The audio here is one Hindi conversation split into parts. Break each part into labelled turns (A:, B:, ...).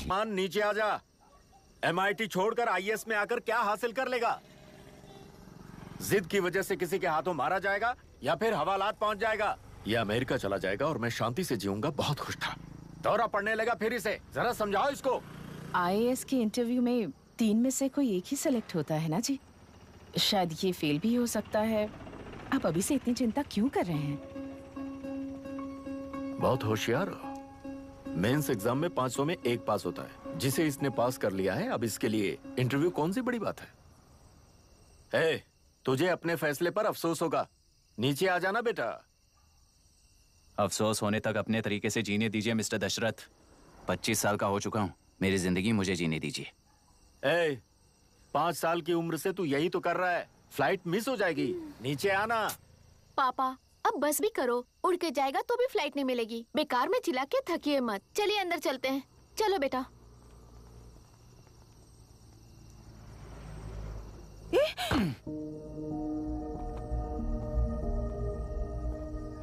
A: मान नीचे आ जा। MIT छोड़कर IAS में आकर क्या हासिल कर लेगा? जिद की वजह से किसी के हाथों मारा जाएगा या फिर हवालात पहुंच जाएगा, या अमेरिका चला जाएगा और मैं शांति से जीऊंगा। बहुत खुश था, दौरा पड़ने लगा फिर इसे। जरा समझाओ इसको।
B: IAS के इंटरव्यू में 3 में से कोई एक ही सेलेक्ट होता है ना जी। शायद ये फेल भी हो सकता है। आप अभी से इतनी चिंता क्यों कर रहे हैं?
A: बहुत होशियार हो। मेंस एग्जाम में 500 में 1 पास होता है, जिसे इसने पास कर लिया है। अब इसके लिए इंटरव्यू कौन सी बड़ी बात है? तुझे अपने फैसले पर अफसोस होगा। नीचे आ जाना बेटा।
C: अफसोस होने तक अपने तरीके से जीने दीजिए मिस्टर दशरथ। 25 साल का हो चुका हूँ, मेरी जिंदगी मुझे जीने दीजिए।
A: 5 साल की उम्र से तू यही तो कर रहा है। फ्लाइट मिस हो जाएगी। नीचे आना।
D: पापा अब बस भी करो, उड़ के जाएगा तो भी फ्लाइट नहीं मिलेगी। बेकार में चिल्ला के थकिए मत। चलिए अंदर चलते हैं। चलो बेटा।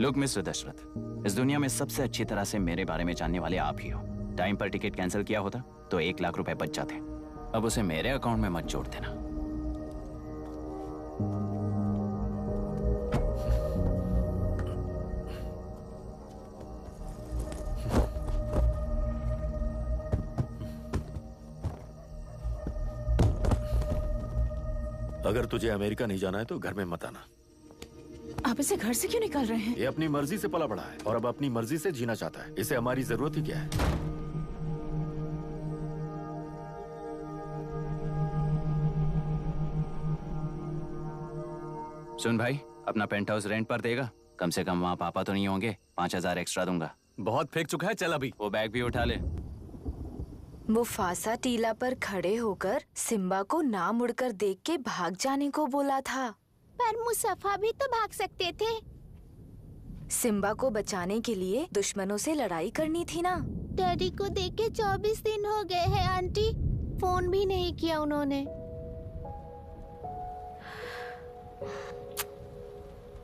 C: लुक मिस्टर दशरथ, इस दुनिया में सबसे अच्छी तरह से मेरे बारे में जानने वाले आप ही हो। टाइम पर टिकट कैंसिल किया होता तो 1 लाख रुपए बच जाते। अब उसे मेरे अकाउंट में मत जोड़ देना।
A: अगर तुझे अमेरिका नहीं जाना है तो घर में मत आना।
B: आप इसे घर से क्यों निकाल रहे हैं?
A: ये अपनी मर्जी से पला बड़ा है और अब अपनी मर्जी से जीना चाहता है। इसे हमारी जरूरत ही क्या है?
C: सुन भाई, अपना पेंट हाउस रेंट पर देगा? कम से कम वहाँ पापा तो नहीं होंगे। 5000 एक्स्ट्रा दूंगा।
E: बहुत फेंक चुका है, चल अभी।
C: वो बैग भी उठा ले।
F: मुफासा टीला पर खड़े होकर सिम्बा को ना मुड़कर देख के भाग जाने को बोला था।
D: पर मुसफा भी तो भाग सकते थे।
F: सिम्बा को बचाने के लिए दुश्मनों से लड़ाई करनी थी ना।
D: डैडी को देखे 24 दिन हो गए हैं आंटी। फोन भी नहीं किया उन्होंने।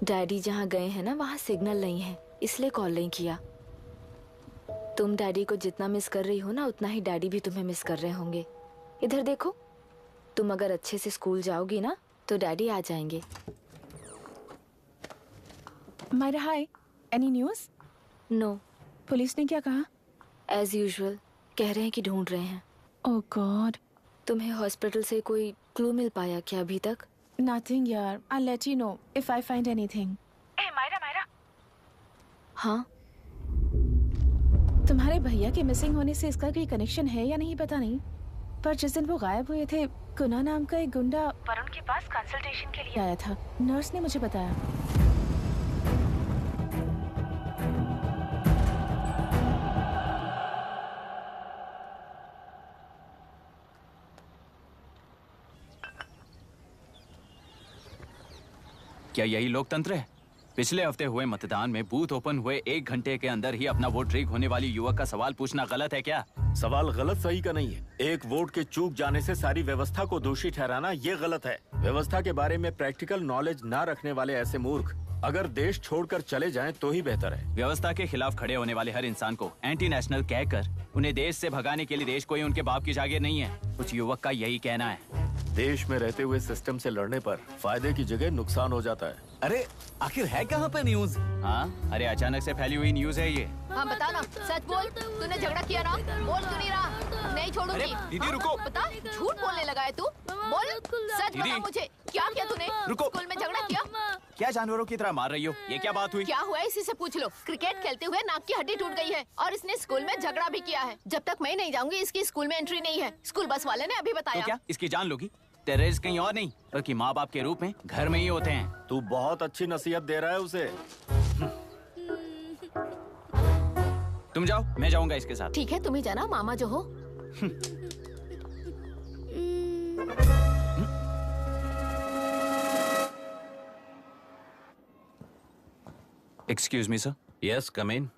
F: डैडी जहाँ गए हैं ना, वहाँ सिग्नल नहीं है, इसलिए कॉल नहीं किया। तुम डैडी को जितना मिस कर रही हो ना, उतना ही डैडी भी तुम्हें मिस कर रहे होंगे। इधर देखो, तुम अगर अच्छे से स्कूल जाओगी ना तो डैडी आ जाएंगे।
B: मायरा हाय, एनी न्यूज़?
F: नो।
B: पुलिस ने क्या कहा?
F: एज यूजुअल कह रहे हैं कि ढूंढ रहे हैं।
B: ओह गॉड।
F: तुम्हें हॉस्पिटल से कोई क्लू मिल पाया क्या अभी तक?
B: नथिंग यार, I let you know if I find anything. Myra.
F: हाँ,
B: तुम्हारे भैया के मिसिंग होने से इसका कोई कनेक्शन है या नहीं पता नहीं, पर जिस दिन वो गायब हुए थे, कुना नाम का एक गुंडा वरुण के पास कंसल्टेशन के लिए आया था। नर्स ने मुझे बताया।
C: क्या यही लोकतंत्र है? पिछले हफ्ते हुए मतदान में बूथ ओपन हुए 1 घंटे के अंदर ही अपना वोट रीक होने वाली युवक का सवाल पूछना गलत है क्या?
A: सवाल गलत सही का नहीं है। एक वोट के चूक जाने से सारी व्यवस्था को दोषी ठहराना ये गलत है। व्यवस्था के बारे में प्रैक्टिकल नॉलेज ना रखने वाले ऐसे मूर्ख अगर देश छोड़कर चले जाएं तो ही बेहतर है।
C: व्यवस्था के खिलाफ खड़े होने वाले हर इंसान को एंटी नेशनल कहकर उन्हें देश से भगाने के लिए देश कोई उनके बाप की जागीर नहीं है। कुछ युवक का यही कहना है।
A: देश में रहते हुए सिस्टम से लड़ने पर फायदे की जगह नुकसान हो जाता है।
E: अरे आखिर है कहाँ पे न्यूज?
C: हाँ, अरे अचानक से फैली हुई न्यूज है ये।
D: हाँ बता ना, सच बोल। तूने झगड़ा किया ना? बोल क्यों नहीं रहा? नहीं छोड़ूंगी।
E: दीदी रुको।
D: बता, झूठ बोलने लगा है तू। बोल, सच बता मुझे, क्या किया तूने?
E: रुको।
D: स्कूल में झगड़ा किया?
C: क्या जानवरों की तरह मार रही हो? ये क्या बात हुई?
D: क्या हुआ इसी से पूछ लो। क्रिकेट खेलते हुए नाक की हड्डी टूट गई है और इसने स्कूल में झगड़ा भी किया है। जब तक मैं नहीं जाऊंगी इसकी स्कूल में एंट्री नहीं है। स्कूल बस वाले ने अभी बताया।
C: तो क्या इसकी जान लोगी? टेररिस्ट कहीं और नहीं बल्कि माँ बाप के रूप में घर में ही होते हैं।
A: तू बहुत अच्छी नसीहत दे रहा है उसे।
C: तुम जाओ, मैं जाऊंगा इसके साथ।
D: ठीक है, तुम ही जाना, मामा जो हो।
C: Excuse me sir.
E: Yes, come in.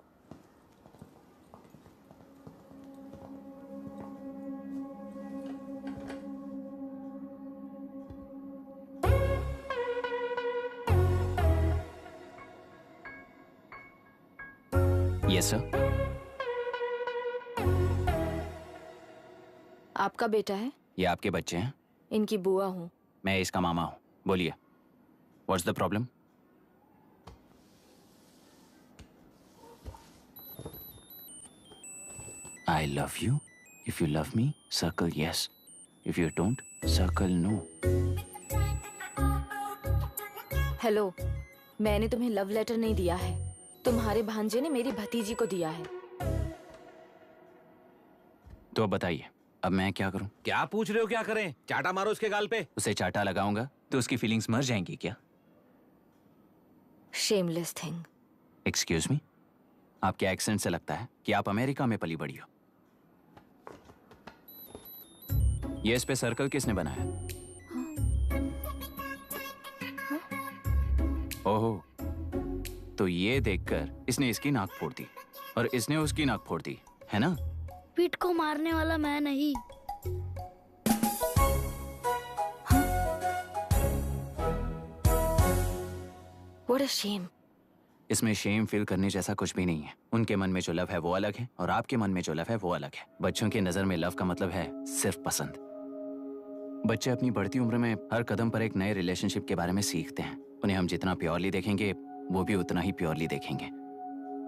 C: Yes sir.
F: आपका बेटा है?
C: ये आपके बच्चे हैं?
F: इनकी बुआ हूँ।
C: मैं इसका मामा हूँ। बोलिए, what's the problem? I love you. If you love me, circle yes. If you don't, circle no.
F: Hello, मैंने तुम्हें लव लेटर नहीं दिया है। तुम्हारे भांजे ने मेरी भतीजी को दिया है।
C: तो अब बताइए, अब मैं क्या करूं?
E: क्या पूछ रहे हो? क्या करें? चाटा मारो उसके गाल पे।
C: उसे चाटा लगाऊंगा तो उसकी फीलिंग्स मर जाएंगी क्या?
F: Shameless thing.
C: एक्सक्यूज मी, आपके एक्सेंट से लगता है कि आप अमेरिका में पली बड़ी हो। ये इस पे सर्कल किसने बनाया? ओहो, तो ये देखकर इसने इसकी नाक फोड़ दी और इसने उसकी नाक फोड़ दी, है ना?
G: पीठ को मारने वाला मैं नहीं।
F: What a shame.
C: इसमें शेम फील करने जैसा कुछ भी नहीं है। उनके मन में जो लव है वो अलग है और आपके मन में जो लव है वो अलग है। बच्चों की नजर में लव का मतलब है सिर्फ पसंद। बच्चे अपनी बढ़ती उम्र में हर कदम पर एक नए रिलेशनशिप के बारे में सीखते हैं। उन्हें हम जितना प्योरली देखेंगे वो भी उतना ही प्योरली देखेंगे।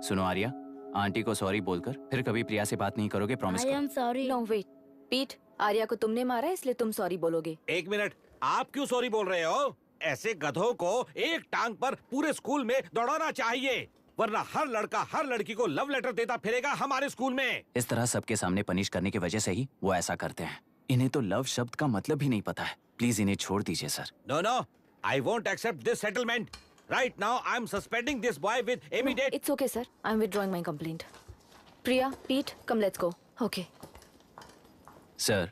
C: सुनो आर्या, आंटी को सॉरी बोलकर फिर कभी प्रिया से बात नहीं करोगे, प्रॉमिस
G: आई
C: करो।
G: Am sorry.
F: No wait. पीट, आर्या को तुमने मारा इसलिए तुम सॉरी बोलोगे।
H: एक मिनट, आप क्यों सॉरी बोल रहे हो? ऐसे गधों को एक टांग पर पूरे स्कूल में दौड़ाना चाहिए, वरना हर लड़का हर लड़की को लव लेटर देता फिरेगा हमारे स्कूल में।
C: इस तरह सबके सामने पनिश करने की वजह से ही वो ऐसा करते हैं। इन्हें तो लव शब्द का मतलब ही नहीं पता है। प्लीज इन्हें छोड़ दीजिए sir.
H: No no, I won't accept this settlement. Right now I am suspending this boy with immediate.
F: It's okay sir. I'm withdrawing my complaint. Priya, Pete, come let's go. Okay.
C: Sir,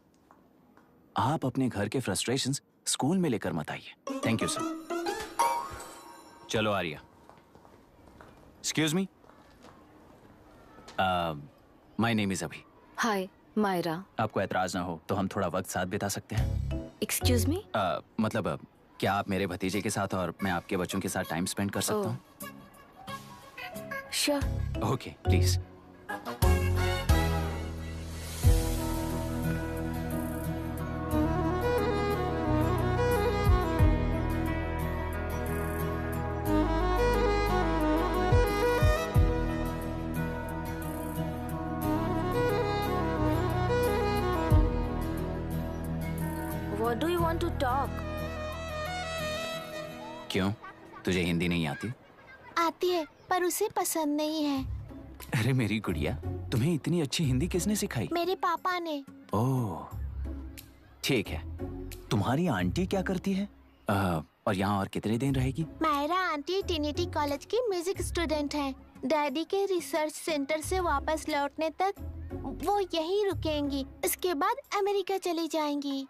C: आप अपने घर के फ्रस्ट्रेशंस स्कूल में लेकर मत आइए। Thank you sir. चलो Arya. Excuse me, my name is Abhi.
F: Hi, Myra.
C: आपको एतराज ना हो तो हम थोड़ा वक्त साथ बिता सकते हैं?
F: Excuse me?
C: मतलब क्या आप मेरे भतीजे के साथ और मैं आपके बच्चों के साथ टाइम स्पेंड कर सकता हूँ?
F: Sure.
C: Okay, please.
F: What do you want to talk?
C: क्यों, तुझे हिंदी नहीं आती?
D: आती है पर उसे पसंद नहीं है।
C: अरे मेरी गुड़िया, तुम्हें इतनी अच्छी हिंदी किसने सिखाई?
D: मेरे पापा ने।
C: ओह, ठीक है। तुम्हारी आंटी क्या करती है? और यहाँ और कितने दिन रहेगी?
D: मायरा आंटी ट्रिनिटी कॉलेज की म्यूजिक स्टूडेंट है। डैडी के रिसर्च सेंटर से वापस लौटने तक वो यहीं रुकेंगी। इसके बाद अमेरिका चली जाएंगी।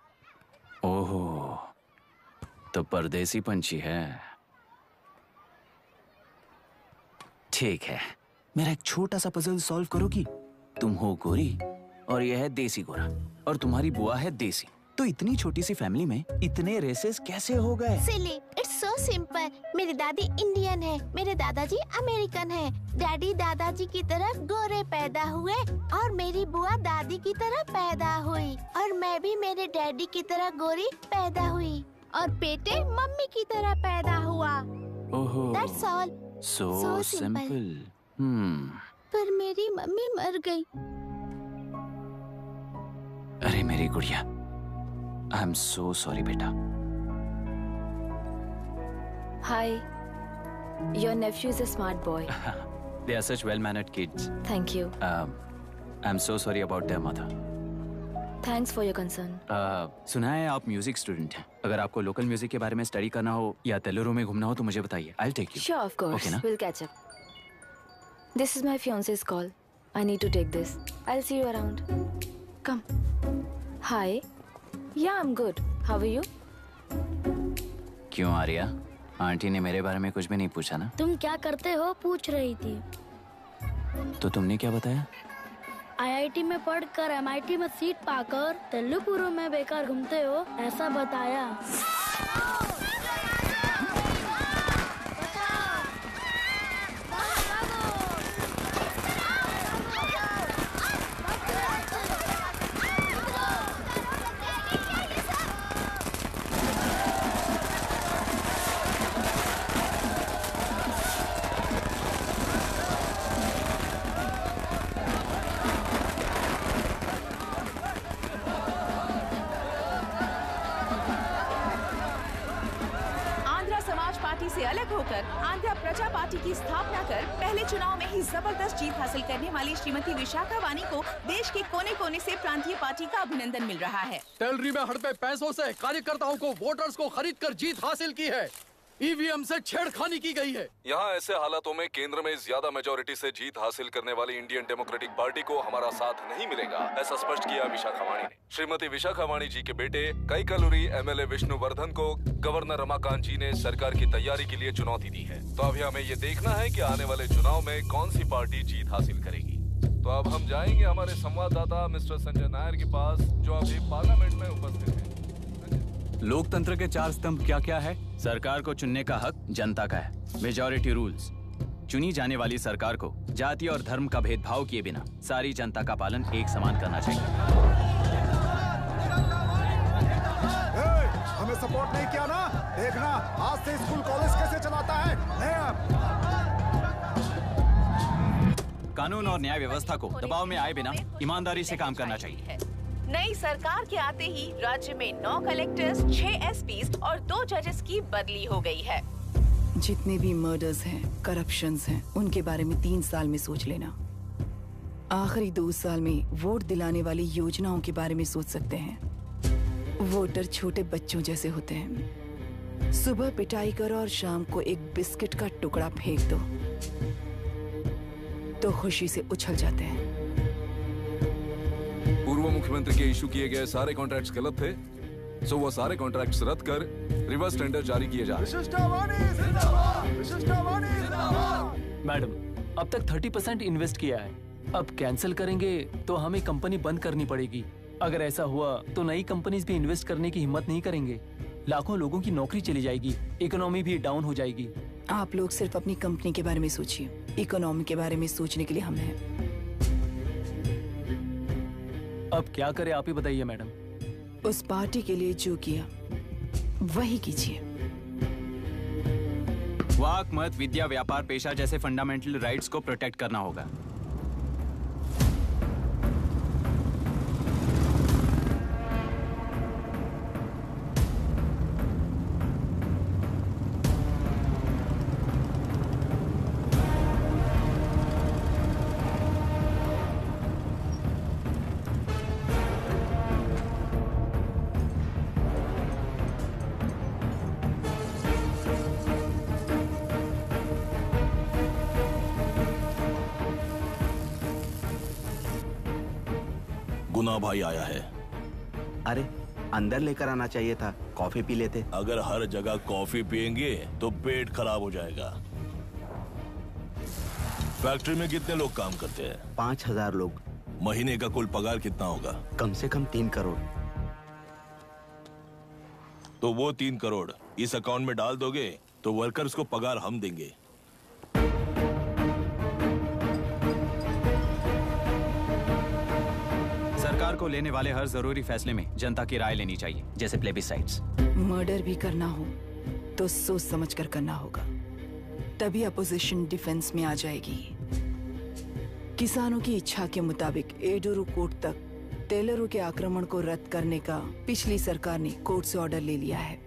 C: ओहो, तो परदेसी पंछी है। ठीक है, मेरा एक छोटा सा पजल सॉल्व करोगी? तुम हो गोरी और यह है देसी गोरा और तुम्हारी बुआ है देसी। तो इतनी छोटी सी फैमिली में इतने रेसेस कैसे हो गए?
D: सिली, इट्स सो सिंपल। मेरी दादी इंडियन है, मेरे दादाजी अमेरिकन है। डैडी दादाजी की तरह गोरे पैदा हुए और मेरी बुआ दादी की तरह पैदा हुई और मैं भी मेरे डैडी की तरह गोरी पैदा हुई और बेटे मम्मी की तरह पैदा हुआ।
C: ओहो,
D: That's all.
C: So
D: So simple.
C: Simple.
D: पर मेरी मम्मी मर गई।
C: अरे मेरी गुड़िया, आई एम सो सॉरी बेटा।
F: Hi. Your nephew is a smart boy.
C: They are such well-mannered kids.
F: Thank you.
C: I'm so sorry about their mother.
F: Thanks for your concern.
C: सुना है आप म्यूजिक स्टूडेंट हैं। अगर आपको लोकल म्यूजिक के बारे में स्टडी करना हो या तेलुरु में घूमना हो तो मुझे बताइए। I'll take you.
F: Sure, of course.
C: Okay, ना?
F: We'll catch up. This is my fiance's call. I need to take this. I'll see you around. Come. Hi. Yeah, I'm good. How are you?
C: क्यों आर्या, आंटी ने मेरे बारे में कुछ भी नहीं पूछा ना?
G: तुम क्या करते हो पूछ रही थी।
C: तो तुमने क्या बताया?
G: आईआईटी में पढ़कर एमआईटी में सीट पाकर तेलुपुरु में बेकार घूमते हो ऐसा बताया।
B: छोड़कर आंध्र प्रजा पार्टी की स्थापना कर पहले चुनाव में ही जबरदस्त जीत हासिल करने वाली श्रीमती विशाखा वानी को देश के कोने कोने से प्रांतीय पार्टी का अभिनंदन मिल रहा है।
I: टेलरी में हड़पे पैसों से कार्यकर्ताओं को वोटर्स को खरीद कर जीत हासिल की है। ईवीएम से छेड़खानी की गई है।
J: यहाँ ऐसे हालातों में केंद्र में ज्यादा मेजोरिटी से जीत हासिल करने वाली इंडियन डेमोक्रेटिक पार्टी को हमारा साथ नहीं मिलेगा, ऐसा स्पष्ट किया विशाखा वाणी ने। श्रीमती विशाखा वाणी जी के बेटे कैकलूरी एमएलए विष्णुवर्धन को गवर्नर रमाकांत जी ने सरकार की तैयारी के लिए चुनौती दी है। तो अभी हमें ये देखना है कि आने वाले चुनाव में कौन सी पार्टी जीत हासिल करेगी। तो अब हम जाएंगे हमारे संवाददाता मिस्टर संजय नायर के पास, जो अभी पार्लियामेंट में उपस्थित है।
C: लोकतंत्र के 4 स्तंभ क्या क्या है? सरकार को चुनने का हक जनता का है, मेजॉरिटी रूल्स। चुनी जाने वाली सरकार को जाति और धर्म का भेदभाव किए बिना सारी जनता का पालन एक समान करना चाहिए।
K: हमें सपोर्ट नहीं किया ना, देखना आज से स्कूल कॉलेज कैसे चलाता है।
C: कानून और न्याय व्यवस्था को दबाव में आए बिना ईमानदारी से काम करना चाहिए।
B: नई सरकार के आते ही राज्य में 9 कलेक्टर्स, 6 एसपीज और 2 जजेस की बदली हो गई है।
L: जितने भी मर्डर्स हैं, करप्शंस हैं, उनके बारे में 3 साल में सोच लेना। आखिरी 2 साल में वोट दिलाने वाली योजनाओं के बारे में सोच सकते हैं। वोटर छोटे बच्चों जैसे होते हैं। सुबह पिटाई करो और शाम को एक बिस्किट का टुकड़ा फेंक दो तो खुशी से उछल जाते हैं।
J: पूर्व मुख्यमंत्री के इशू किए गए सारे कॉन्ट्रैक्ट्स गलत थे, सो वो सारे कॉन्ट्रैक्ट्स रद्द कर रिवर्स टेंडर जारी किए जा रहे हैं।
I: मैडम, अब तक 30% इन्वेस्ट किया है। अब कैंसिल करेंगे तो हमें कंपनी बंद करनी पड़ेगी। अगर ऐसा हुआ तो नई कंपनीज भी इन्वेस्ट करने की हिम्मत नहीं करेंगे। लाखों लोगों की नौकरी चली जाएगी, इकोनॉमी भी डाउन हो जाएगी।
L: आप लोग सिर्फ अपनी कंपनी के बारे में सोचिए, इकोनॉमी के बारे में सोचने के लिए हम हैं।
I: अब क्या करें आप ही बताइए मैडम।
L: उस पार्टी के लिए जो किया वही कीजिए।
C: वाक, मत, विद्या, व्यापार, पेशा जैसे फंडामेंटल राइट्स को प्रोटेक्ट करना होगा।
M: गुना भाई आया है।
N: अरे अंदर लेकर आना चाहिए था, कॉफी पी लेते।
M: अगर हर जगह कॉफी पियेंगे तो पेट खराब हो जाएगा। फैक्ट्री में कितने लोग काम करते हैं?
N: 5000 लोग।
M: महीने का कुल पगार कितना होगा?
N: कम से कम 3 करोड़।
M: तो वो 3 करोड़ इस अकाउंट में डाल दोगे तो वर्कर्स को पगार हम देंगे।
C: सरकार को लेने वाले हर जरूरी फैसले में जनता की राय लेनी चाहिए, जैसे प्लेबिसाइड्स।
L: मर्डर भी करना हो तो सोच समझ कर करना होगा, तभी अपोजिशन डिफेंस में आ जाएगी। किसानों की इच्छा के मुताबिक एडोरू कोर्ट तक टेलरों के आक्रमण को रद्द करने का पिछली सरकार ने कोर्ट से ऑर्डर ले लिया है।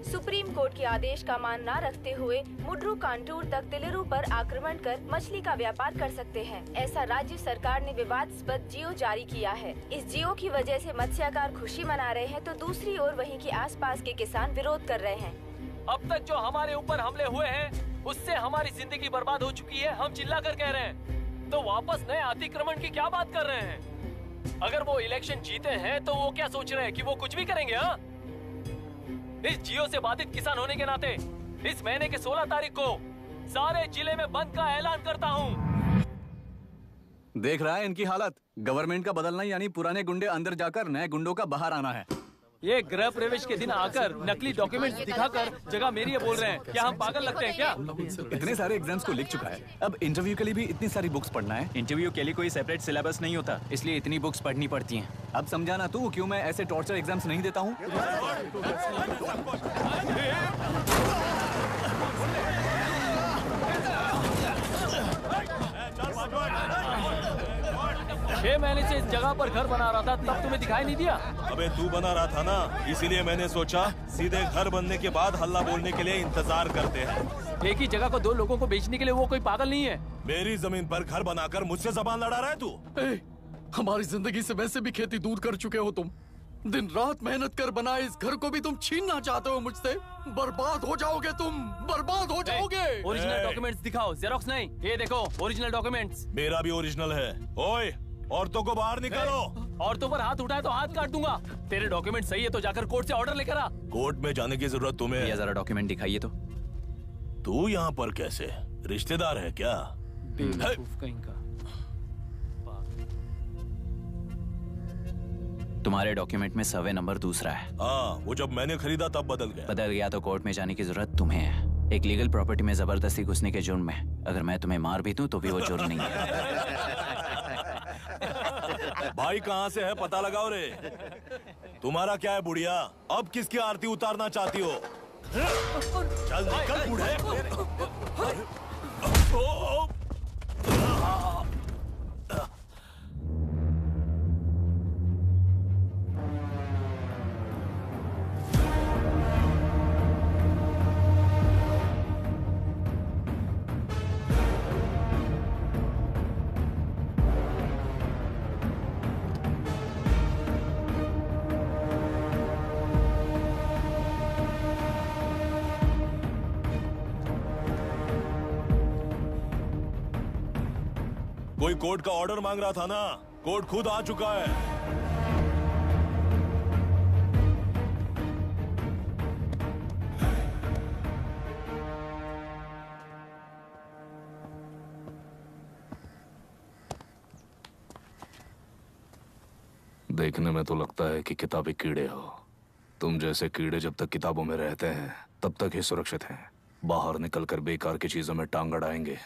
F: सुप्रीम कोर्ट के आदेश का मान न रखते हुए मुड्रू कांटूर तक टेलरों पर आक्रमण कर मछली का व्यापार कर सकते हैं, ऐसा राज्य सरकार ने विवादास्पद जियो जारी किया है। इस जियो की वजह से मत्स्यकार खुशी मना रहे हैं तो दूसरी ओर वहीं के आसपास के किसान विरोध कर रहे हैं।
I: अब तक जो हमारे ऊपर हमले हुए हैं उससे हमारी जिंदगी बर्बाद हो चुकी है। हम चिल्ला कर कह रहे हैं तो वापस नए अतिक्रमण की क्या बात कर रहे हैं? अगर वो इलेक्शन जीते हैं तो वो क्या सोच रहे हैं कि वो कुछ भी करेंगे? हाँ, इस जियो से बाधित किसान होने के नाते इस महीने के 16 तारीख को सारे जिले में बंद का ऐलान करता हूँ।
C: देख रहा है इनकी हालत। गवर्नमेंट का बदलना यानी पुराने गुंडे अंदर जाकर नए गुंडों का बाहर आना है।
I: ये गृह प्रवेश के दिन आकर नकली डॉक्यूमेंट्स दिखाकर जगह मेरी है बोल रहे हैं। क्या हम पागल लगते हैं क्या?
C: इतने सारे एग्जाम्स को लिख चुका है, अब इंटरव्यू के लिए भी इतनी सारी बुक्स पढ़ना है। इंटरव्यू के लिए कोई सेपरेट सिलेबस नहीं होता, इसलिए इतनी बुक्स पढ़नी पड़ती हैं। अब समझाना तू क्यों मैं ऐसे टॉर्चर एग्जाम्स नहीं देता हूँ।
I: 6 महीने से इस जगह पर घर बना रहा था, तब तुम्हें दिखाई नहीं दिया?
M: अबे तू बना रहा था ना, इसीलिए मैंने सोचा सीधे घर बनने के बाद हल्ला बोलने के लिए इंतजार करते हैं।
I: एक ही जगह को दो लोगों को बेचने के लिए वो कोई पागल नहीं है।
M: मेरी जमीन पर घर बनाकर मुझसे जबान लड़ा रहा है तू।
O: हमारी जिंदगी से वैसे भी खेती दूर कर चुके हो तुम। दिन रात मेहनत कर बनाए इस घर को भी तुम छीनना चाहते हो मुझसे। बर्बाद हो जाओगे तुम, बर्बाद हो जाओगे।
I: ओरिजिनल डॉक्यूमेंट्स दिखाओ, जेरोक्स नहीं। ये देखो ओरिजिनल डॉक्यूमेंट्स।
M: मेरा भी ओरिजिनल है। ओए, औरतों को बाहर निकालो।
I: औरतों पर हाथ उठाए तो हाथ काट दूंगा। तेरे डॉक्यूमेंट सही है तो जाकर कोर्ट से ऑर्डर लेकर आ।
M: कोर्ट में जाने की जरूरत तुम्हें?
C: ये जरा डॉक्यूमेंट दिखाइए तो।
M: तू यहाँ पर कैसे? रिश्तेदार है क्या?
I: कहीं का।
C: तुम्हारे डॉक्यूमेंट में सर्वे नंबर दूसरा है।
M: हाँ, वो जब मैंने खरीदा तब बदल गया।
C: बदल गया तो कोर्ट में जाने की जरूरत तुम्हें है। एक लीगल प्रॉपर्टी में जबरदस्ती घुसने के जुर्म में अगर मैं तुम्हें मार भी दूं तो भी वो जुर्म नहीं है।
M: भाई कहाँ से है पता लगाओ रे। तुम्हारा क्या है बुढ़िया? अब किसकी आरती उतारना चाहती हो? चल निकल बूढ़े। कोई कोर्ट का ऑर्डर मांग रहा था ना? कोर्ट खुद आ चुका है।
P: देखने में तो लगता है कि किताबी कीड़े हो। तुम जैसे कीड़े जब तक किताबों में रहते हैं तब तक ही सुरक्षित हैं। बाहर निकलकर बेकार की चीजों में टांग अड़ाएंगे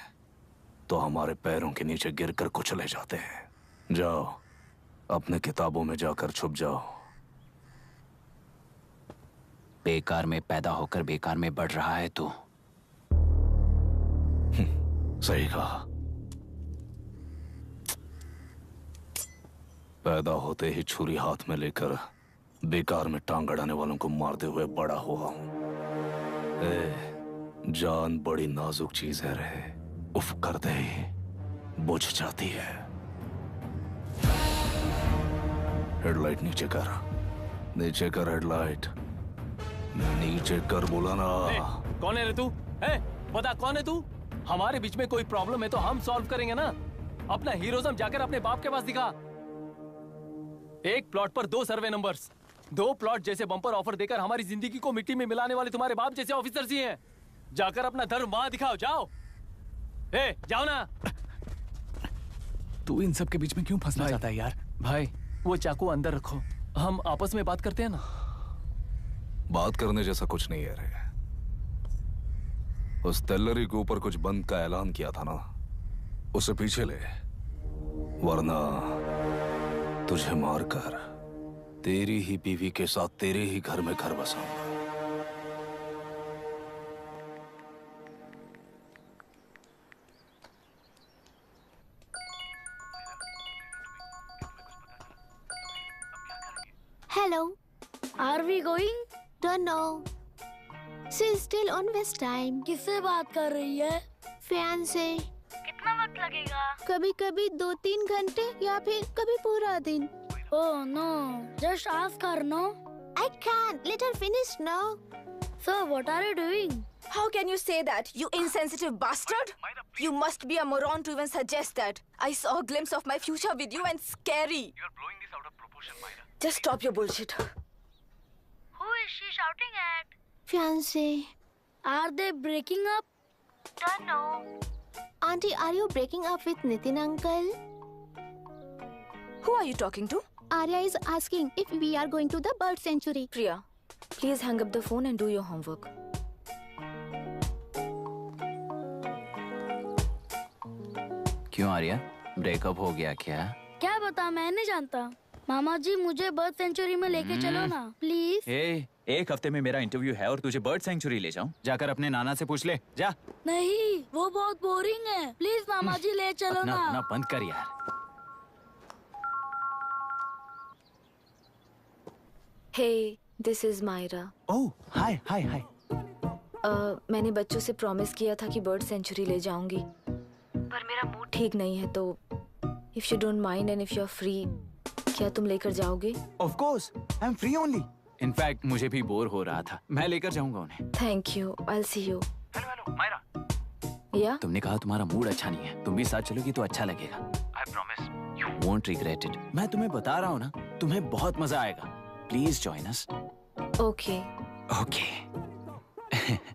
P: तो हमारे पैरों के नीचे गिरकर कुचले जाते हैं। जाओ, अपने किताबों में जाकर छुप जाओ।
C: बेकार में पैदा होकर बेकार में बढ़ रहा है तू।
P: सही कहा। पैदा होते ही छुरी हाथ में लेकर बेकार में टांग अड़ाने वालों को मारते हुए बड़ा हुआ हूं। जान बड़ी नाजुक चीज है रे। उफ करते ही बुझ जाती है। हेडलाइट नीचे कर, नीचे कर हेडलाइट, नीचे कर बोला ना।
I: कौन है रे तू? बता कौन है तू? हमारे बीच में कोई प्रॉब्लम है तो हम सॉल्व करेंगे ना। अपना हीरोइज्म जाकर अपने बाप के पास दिखा। एक प्लॉट पर 2 सर्वे नंबर्स, 2 प्लॉट जैसे बम्पर ऑफर देकर हमारी जिंदगी को मिट्टी में मिलाने वाले तुम्हारे बाप जैसे ऑफिसर्स ही हैं। जाकर अपना धर्म वहां दिखाओ, जाओ। जाओ ना।
O: तू इन सब के बीच में क्यों फंसना चाहता है यार?
I: भाई वो चाकू अंदर रखो, हम आपस में बात करते हैं ना।
P: बात करने जैसा कुछ नहीं है रे। उस तेलरी के ऊपर कुछ बंद का ऐलान किया था ना, उसे पीछे ले, वरना तुझे मारकर तेरी ही बीवी के साथ तेरे ही घर में घर बसाऊंगा।
D: Hello.
G: Are we going?
D: Don't know. She's still on West time.
G: किससे बात कर रही है?
D: फैन से।
G: कितना वक्त लगेगा?
D: कभी कभी 2-3 घंटे या फिर कभी पूरा दिन।
G: Oh no, just ask her, no?
D: I can't. Let her finish now.
G: So what are you doing?
B: How can you say that, you insensitive bastard? You must be a moron to even suggest that. I saw a glimpse of my future with you and scary.
Q: You're blowing this out of proportion, Myra.
B: Just stop your bullshit.
G: Who is she shouting at?
D: Fiancé.
G: Are they breaking up?
D: Don't know. Auntie, are you breaking up with Nitin uncle?
B: Who are you talking to?
D: Arya is asking if we are going to the bird sanctuary.
F: Priya, please hang up the phone and do your homework.
C: क्यों आर्या, ब्रेकअप हो गया क्या?
G: क्या बता, मैं नहीं जानता। मामा जी मुझे बर्ड सेंचुरी में लेके चलो ना प्लीज।
C: एक हफ्ते में मेरा इंटरव्यू है और तुझे बर्ड सेंचुरी ले जाऊं? जाकर अपने नाना से पूछ ले, जा।
G: नहीं, वो बहुत बोरिंग है। प्लीज मामा जी ले चलो ना।
C: अपना बंद कर यार।
F: Hey, this is Myra.
C: Oh, hi.
F: मैंने बच्चों से प्रॉमिस किया था कि बर्ड सेंचुरी ले जाऊंगी, पर मेरा मूड ठीक नहीं है, तो if you don't mind and if you are free, क्या तुम लेकर जाओगे?
C: Of course, I am free only. In fact मुझे भी बोर हो रहा था, मैं लेकर जाऊंगा उन्हें।
F: Thank you, I will see you.
Q: Hello Myra.
F: या
C: तुमने कहा तुम्हारा मूड अच्छा नहीं है, तुम भी साथ चलोगी तो अच्छा लगेगा।
Q: I promise
C: you won't regret it. मैं तुम्हें बता रहा हूँ ना, तुम्हें बहुत मजा आएगा। Please join us.
F: Okay
C: okay.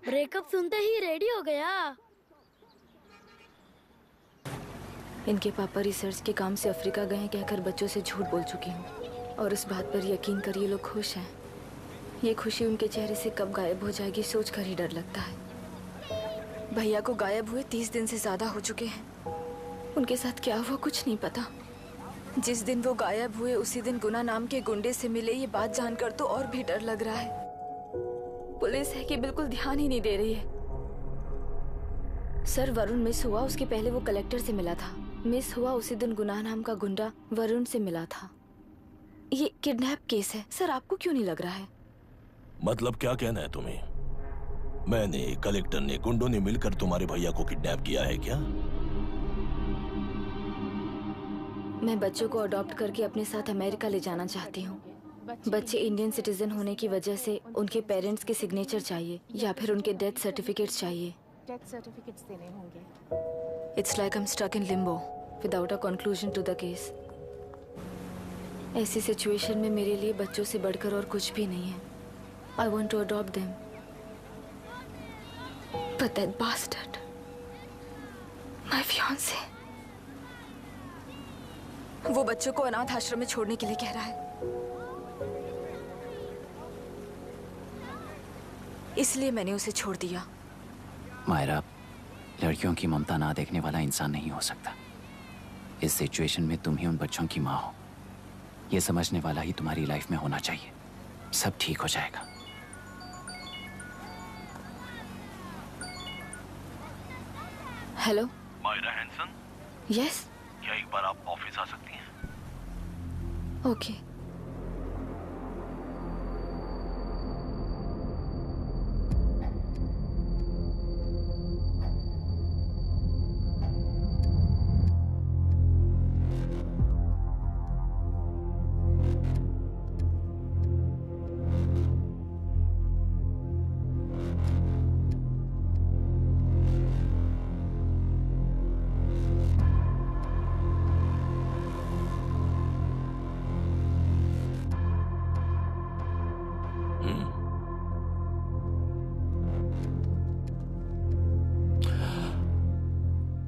G: Breakup सुनते ही रेडी हो गया।
F: इनके पापा रिसर्च के काम से अफ्रीका गए हैं कहकर बच्चों से झूठ बोल चुकी हूँ, और इस बात पर यकीन कर ये लोग खुश हैं। ये खुशी उनके चेहरे से कब गायब हो जाएगी सोच कर ही डर लगता है। भैया को गायब हुए 30 दिन से ज्यादा हो चुके हैं। उनके साथ क्या हुआ कुछ नहीं पता। जिस दिन वो गायब हुए उसी दिन गुना नाम के गुंडे से मिले, ये बात जानकर तो और भी डर लग रहा है। पुलिस है कि बिल्कुल ध्यान ही नहीं दे रही है। सर, वरुण मिस हुआ, उसके पहले वो कलेक्टर से मिला था। मिस हुआ उसी दिन गुनाह नाम का गुंडा वरुण से मिला था। ये किडनैप केस है सर, आपको क्यों नहीं लग रहा है?
M: मतलब क्या कहना है तुम्हें? मैंने, कलेक्टर ने, गुंडों ने मिलकर तुम्हारे भैया को किडनैप किया है क्या?
F: मैं बच्चों को अडॉप्ट करके अपने साथ अमेरिका ले जाना चाहती हूँ। बच्चे इंडियन सिटीजन होने की वजह से उनके पेरेंट्स के सिग्नेचर चाहिए या फिर उनके डेथ सर्टिफिकेट्स चाहिए।
B: डेथ सर्टिफिकेट्स देने होंगे।
F: It's like I am stuck in limbo without a conclusion to the case. ऐसी सिचुएशन में मेरे लिए बच्चों से बढ़कर और कुछ भी नहीं है। I want to adopt them, but that bastard, my fiance, वो बच्चों को अनाथ आश्रम में छोड़ने के लिए कह रहा है। इसलिए मैंने उसे छोड़ दिया।
C: मायरा, लड़कियों की ममता ना देखने वाला इंसान नहीं हो सकता। इस सिचुएशन में तुम ही उन बच्चों की माँ हो, ये समझने वाला ही तुम्हारी लाइफ में होना चाहिए। सब ठीक हो जाएगा।
F: Hello
Q: Myra Hansen.
F: यस,
Q: क्या एक बार आप ऑफिस आ सकती हैं?
F: ओके।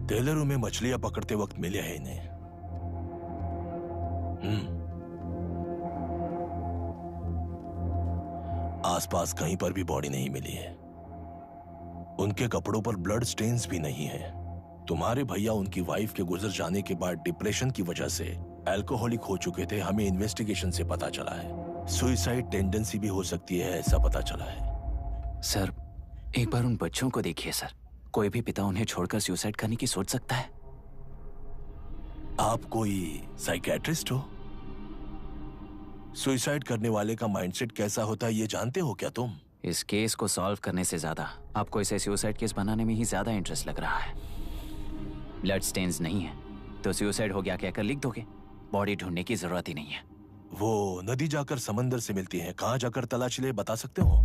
M: टेलरों में मछलियां पकड़ते वक्त मिले हैं इन्हें। आसपास कहीं पर भी बॉडी नहीं मिली है। उनके कपड़ों पर ब्लड स्टेन्स भी नहीं है। तुम्हारे भैया उनकी वाइफ के गुजर जाने के बाद डिप्रेशन की वजह से अल्कोहलिक हो चुके थे, हमें इन्वेस्टिगेशन से पता चला है। सुसाइड टेंडेंसी भी हो सकती है, ऐसा पता चला है।
C: सर, एक बार उन बच्चों को देखिए सर। कोई भी पिता उन्हें छोड़कर सुसाइड करने की सोच सकता है?
M: आप कोई साइकियाट्रिस्ट हो? सुसाइड करने वाले का माइंडसेट कैसा होता है ये जानते हो क्या तुम?
C: इस केस को सॉल्व करने से ज्यादा आपको इसे सुसाइड केस बनाने में ही ज्यादा इंटरेस्ट लग रहा है। ब्लड स्टेन्स नहीं है तो सुसाइड हो गया कहकर लिख दोगे। बॉडी ढूंढने की जरूरत ही नहीं है।
M: वो नदी जाकर समंदर से मिलती है, कहां जाकर तलाश ले बता सकते हो?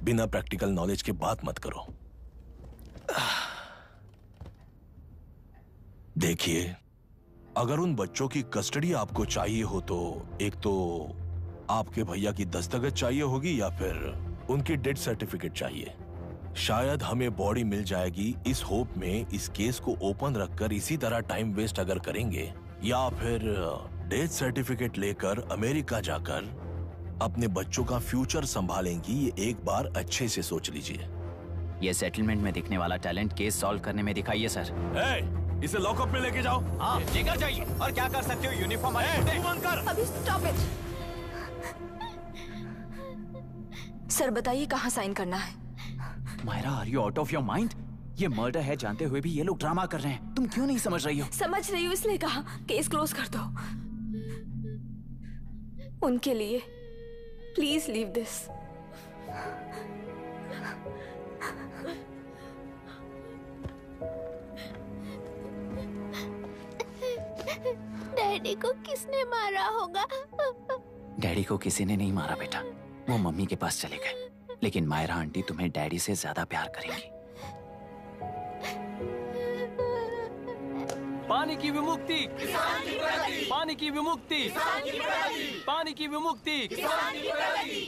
M: बिना प्रैक्टिकल नॉलेज के बात मत करो। देखिए, अगर उन बच्चों की कस्टडी आपको चाहिए हो तो एक तो आपके भैया की दस्तखत चाहिए होगी या फिर उनकी डेथ सर्टिफिकेट चाहिए। शायद हमें बॉडी मिल जाएगी इस होप में इस केस को ओपन रखकर इसी तरह टाइम वेस्ट अगर करेंगे, या फिर डेथ सर्टिफिकेट लेकर अमेरिका जाकर अपने बच्चों का फ्यूचर संभालेंगी, ये एक बार अच्छे से सोच लीजिए।
C: ये सेटलमेंट में दिखने वाला टैलेंट केस सॉल्व करने में दिखाइए सर।
M: इसे लॉकअप में लेके जाओ।
C: हाँ, लेकर जाइए। और क्या कर सकते हो? यूनिफॉर्म
F: अभी स्टॉप इट। सर बताइए कहाँ साइन करना है?
C: Myra, are you out of your mind? ये मर्डर है जानते हुए भी ये लोग ड्रामा कर रहे हैं। तुम क्यों नहीं समझ रही हो?
F: समझ रही हूँ, इसलिए कहा केस क्लोज कर दो। उनके लिए प्लीज लीव दिस।
D: डैडी को किसने मारा होगा?
C: डैडी को किसी ने नहीं मारा बेटा, वो मम्मी के पास चले गए। लेकिन मायरा आंटी तुम्हें डैडी से ज्यादा प्यार करेंगी।
I: पानी की विमुक्ति, पानी की विमुक्ति, पानी की विमुक्ति,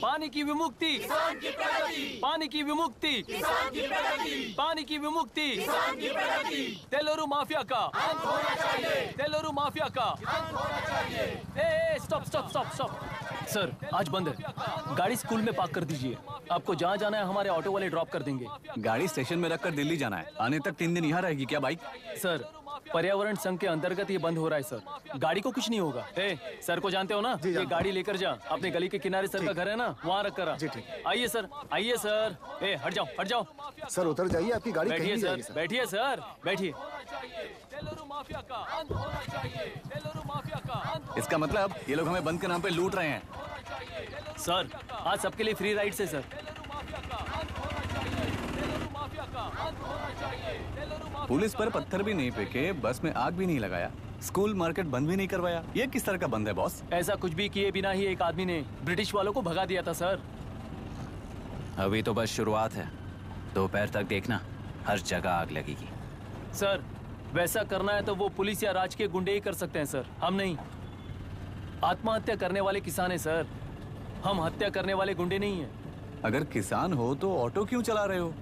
I: पानी की विमुक्ति, पानी की विमुक्ति, पानी की विमुक्ति, तेलुरु माफिया का, तेलुरु माफिया का। Stop stop stop stop. Sir आज बंद है, गाड़ी स्कूल में पार्क कर दीजिए। आपको जहाँ जाना है हमारे ऑटो वाले ड्रॉप कर देंगे।
C: गाड़ी स्टेशन में रखकर दिल्ली जाना है, आने तक 3 दिन यहाँ रहेगी क्या बाइक?
I: सर पर्यावरण संघ के अंतर्गत ये बंद हो रहा है सर, गाड़ी को कुछ नहीं होगा। सर को जानते हो ना, ये गाड़ी लेकर जा, अपने गली के किनारे सर का घर है ना, वहाँ रख कर। आइए सर, आइए सर। हट जाओ हट जाओ।
K: सर उतर जाइए, आपकी गाड़ी
I: बैठिए
K: कहीं
I: सर, बैठिए सर, बैठिए।
C: इसका मतलब ये लोग हमें बंद के नाम पे लूट रहे हैं।
I: सर आज सबके लिए फ्री राइड से सर।
C: पुलिस पर पत्थर भी नहीं फेंके, बस में आग भी नहीं लगाया, स्कूल मार्केट बंद भी नहीं करवाया, ये किस तरह का बंद है बॉस?
I: ऐसा कुछ भी किए बिना ही एक आदमी ने ब्रिटिश वालों को भगा दिया था सर।
C: अभी तो बस शुरुआत है, दोपहर तक देखना हर जगह आग लगेगी।
I: सर वैसा करना है तो वो पुलिस या राज के गुंडे ही कर सकते हैं सर, हम नहीं। आत्महत्या करने वाले किसान हैं सर, हम हत्या करने वाले गुंडे नहीं हैं।
C: अगर किसान हो तो ऑटो क्यों चला रहे हो?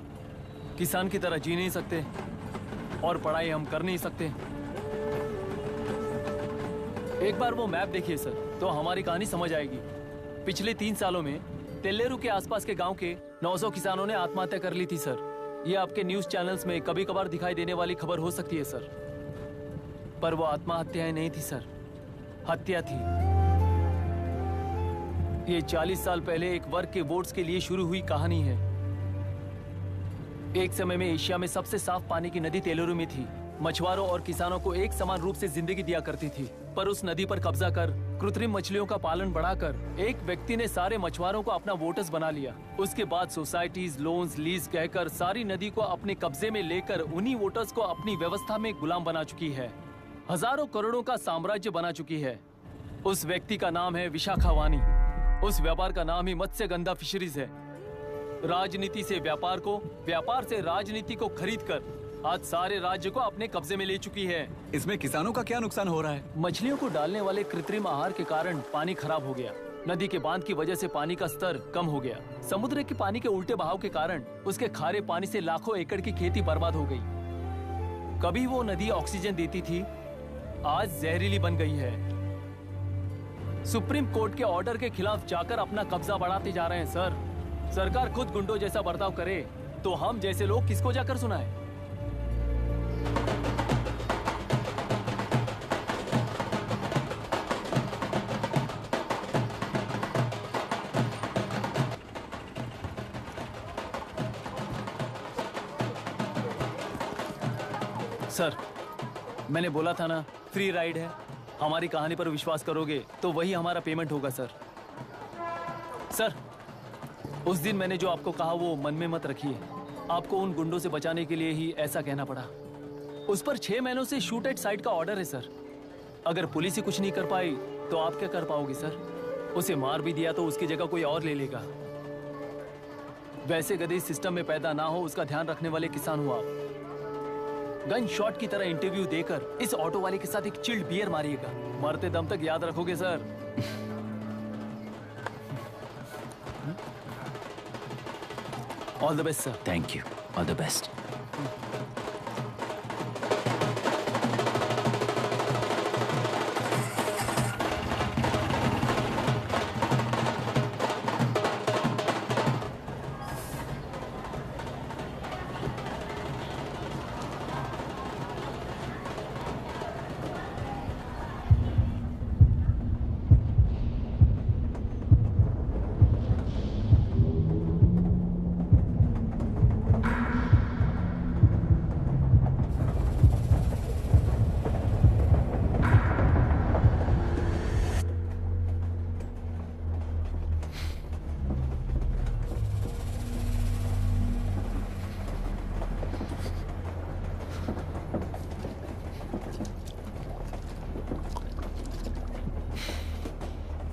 I: किसान की तरह जी नहीं सकते और पढ़ाई हम कर नहीं सकते। एक बार वो मैप देखिए सर, तो हमारी कहानी समझ आएगी। पिछले 3 सालों में तेल्लेरू के आसपास के गांव के 900 किसानों ने आत्महत्या कर ली थी सर। ये आपके न्यूज चैनल्स में कभी कभार दिखाई देने वाली खबर हो सकती है सर, पर वो आत्महत्याएं नहीं थी सर, हत्या थी। ये 40 साल पहले एक वर्ग के वोट्स के लिए शुरू हुई कहानी है। एक समय में एशिया में सबसे साफ पानी की नदी तेलुरु में थी। मछुआरों और किसानों को एक समान रूप से जिंदगी दिया करती थी, पर उस नदी पर कब्जा कर कृत्रिम मछलियों का पालन बढ़ाकर एक व्यक्ति ने सारे मछुआरों को अपना वोटर्स बना लिया। उसके बाद सोसाइटीज, लोन्स, लीज कहकर सारी नदी को अपने कब्जे में लेकर उन्हीं वोटर्स को अपनी व्यवस्था में गुलाम बना चुकी है। हजारों करोड़ों का साम्राज्य बना चुकी है। उस व्यक्ति का नाम है विशाखावानी। उस व्यापार का नाम ही मत्स्यगंधा फिशरीज है। राजनीति से व्यापार को, व्यापार से राजनीति को खरीदकर आज सारे राज्य को अपने कब्जे में ले चुकी है।
C: इसमें किसानों का क्या नुकसान हो रहा है?
I: मछलियों को डालने वाले कृत्रिम आहार के कारण पानी खराब हो गया। नदी के बांध की वजह से पानी का स्तर कम हो गया। समुद्र के पानी के उल्टे बहाव के कारण उसके खारे पानी से लाखों एकड़ की खेती बर्बाद हो गई। कभी वो नदी ऑक्सीजन देती थी, आज जहरीली बन गई है। सुप्रीम कोर्ट के ऑर्डर के खिलाफ जाकर अपना कब्जा बढ़ाते जा रहे हैं सर। सरकार खुद गुंडों जैसा बर्ताव करे तो हम जैसे लोग किसको जाकर सुनाएं? सर मैंने बोला था ना, फ्री राइड है। हमारी कहानी पर विश्वास करोगे तो वही हमारा पेमेंट होगा सर। सर उस दिन मैंने जो आपको कहा वो मन में मत रखिए। आपको उन गुंडों से बचाने के लिए ही ऐसा कहना पड़ा। उस पर 6 महीनों से शूट एट साइट का ऑर्डर है सर। अगर पुलिस ही कुछ नहीं कर पाई तो आप क्या कर पाओगे सर? उसे मार भी दिया तो उसकी जगह कोई और ले लेगा। वैसे गधे सिस्टम में पैदा ना हो उसका ध्यान रखने वाले किसान हो आप। गन शॉट की तरह इंटरव्यू देकर इस ऑटो वाले के साथ एक चिल्ड बियर मारिएगा। मरते दम तक याद रखोगे sir. All the best sir.
C: Thank you, all the best.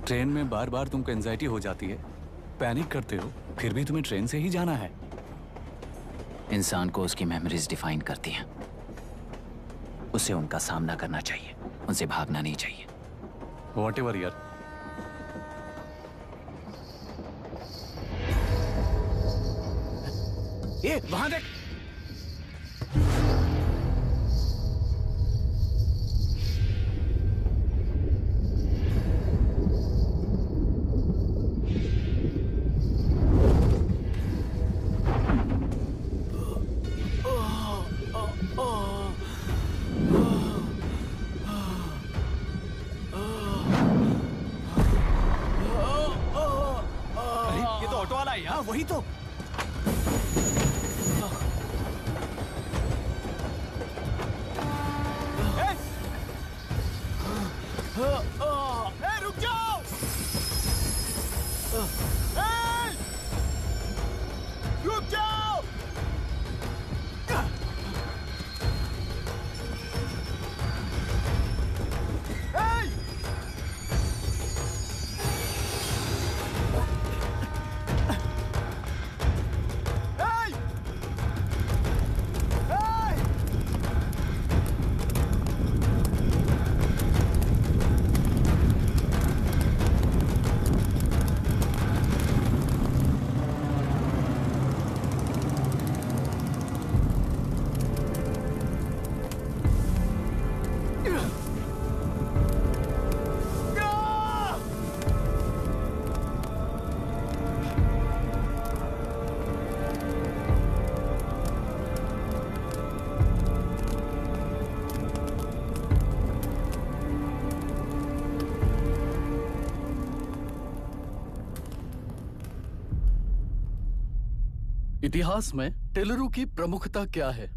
C: Train में बार बार तुमको एंजाइटी हो जाती है, पैनिक करते हो, फिर भी तुम्हें ट्रेन से ही जाना है। इंसान को उसकी मेमोरीज डिफाइन करती हैं। उसे उनका सामना करना चाहिए, उनसे भागना नहीं चाहिए। व्हाटएवर यार।
E: ये वहां देख।
C: ये तो ऑटो वाला है यार। वही तो।
K: रुक जाओ! रुक जाओ!
O: इतिहास में टेलरू की प्रमुखता क्या है?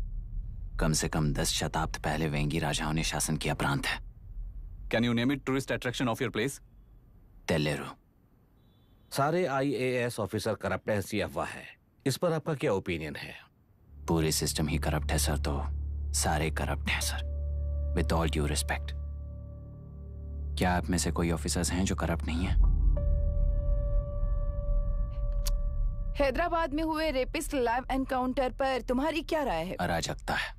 C: कम से कम 10 शताब्दी पहले वेंगी राजाओं ने शासन किया प्रांत है। Can you name it tourist attraction of your place? टेलेरू।
H: सारे IAS ऑफिसर करप्ट है, ऐसी अफवाह है। इस पर आपका क्या ओपिनियन है?
C: पूरे सिस्टम ही करप्ट है सर, तो सारे करप्ट हैं sir, with all due respect. क्या आप में से कोई ऑफिसर्स हैं जो करप्ट नहीं है?
L: हैदराबाद में हुए रेपिस्ट लाइव एनकाउंटर पर तुम्हारी क्या राय है?
C: अराजकता है।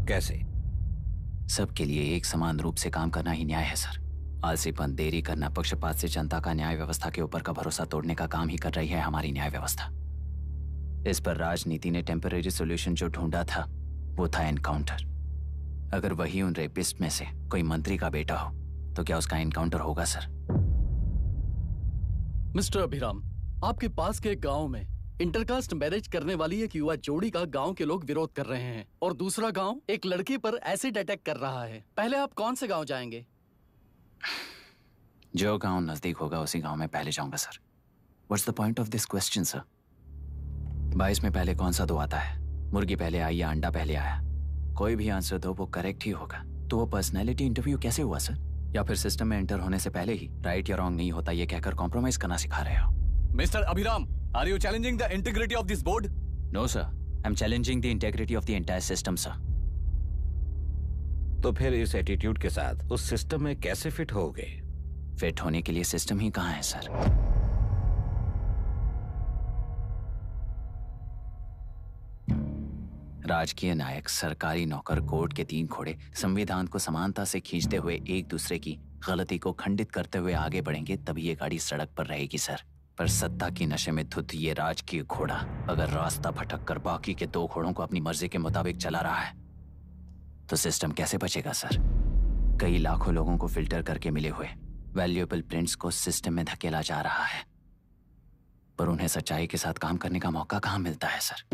H: कैसे?
C: सबके लिए एक समान रूप से काम करना ही न्याय है सर। आलसीपन, देरी करना, पक्षपात से जनता का न्याय व्यवस्था के ऊपर का भरोसा तोड़ने का काम ही कर रही है हमारी न्याय व्यवस्था। इस पर राजनीति ने टेम्परेरी सोल्यूशन जो ढूंढा था वो था एनकाउंटर। अगर वही उन रेपिस्ट में से कोई मंत्री का बेटा हो तो क्या उसका एनकाउंटर होगा सर?
O: मिस्टर अभिराम, आपके पास के गांव में इंटरकास्ट मैरिज करने वाली एक युवा जोड़ी का गांव के लोग विरोध कर रहे हैं और दूसरा गांव एक लड़की पर एसिड अटैक कर रहा है। पहले आप कौन से गांव जाएंगे?
C: जो गांव नजदीक होगा उसी गांव में पहले जाऊंगा sir. What's the point of this question sir? 22 में पहले कौन सा दो आता है? मुर्गी पहले आई या अंडा पहले आया? कोई भी आंसर दो, वो करेक्ट ही होगा। तो वो पर्सनैलिटी इंटरव्यू कैसे हुआ सर? या फिर सिस्टम में एंटर होने से पहले ही राइट या रॉन्ग नहीं होता ये कहकर कॉम्प्रोमाइज करना सिखा रहे हो? Mr. Abhiram, are you challenging the integrity of this board? No, sir. I'm challenging the integrity of the entire system, sir.
H: तो फिर इस एटीट्यूड के साथ उस सिस्टम में कैसे फिट होगे?
C: फिट होने के लिए सिस्टम ही कहाँ है सर? राजकीय नायक, सरकारी नौकर, कोर्ट के 3 घोड़े संविधान को समानता से खींचते हुए एक दूसरे की गलती को खंडित करते हुए आगे बढ़ेंगे, तभी ये गाड़ी सड़क पर रहेगी सर। पर सत्ता की नशे में धुत ये राजकीय घोड़ा अगर रास्ता भटक कर बाकी के 2 घोड़ों को अपनी मर्जी के मुताबिक चला रहा है तो सिस्टम कैसे बचेगा सर? कई लाखों लोगों को फिल्टर करके मिले हुए वैल्यूएबल प्रिंट्स को सिस्टम में धकेला जा रहा है, पर उन्हें सच्चाई के साथ काम करने का मौका कहाँ मिलता है सर?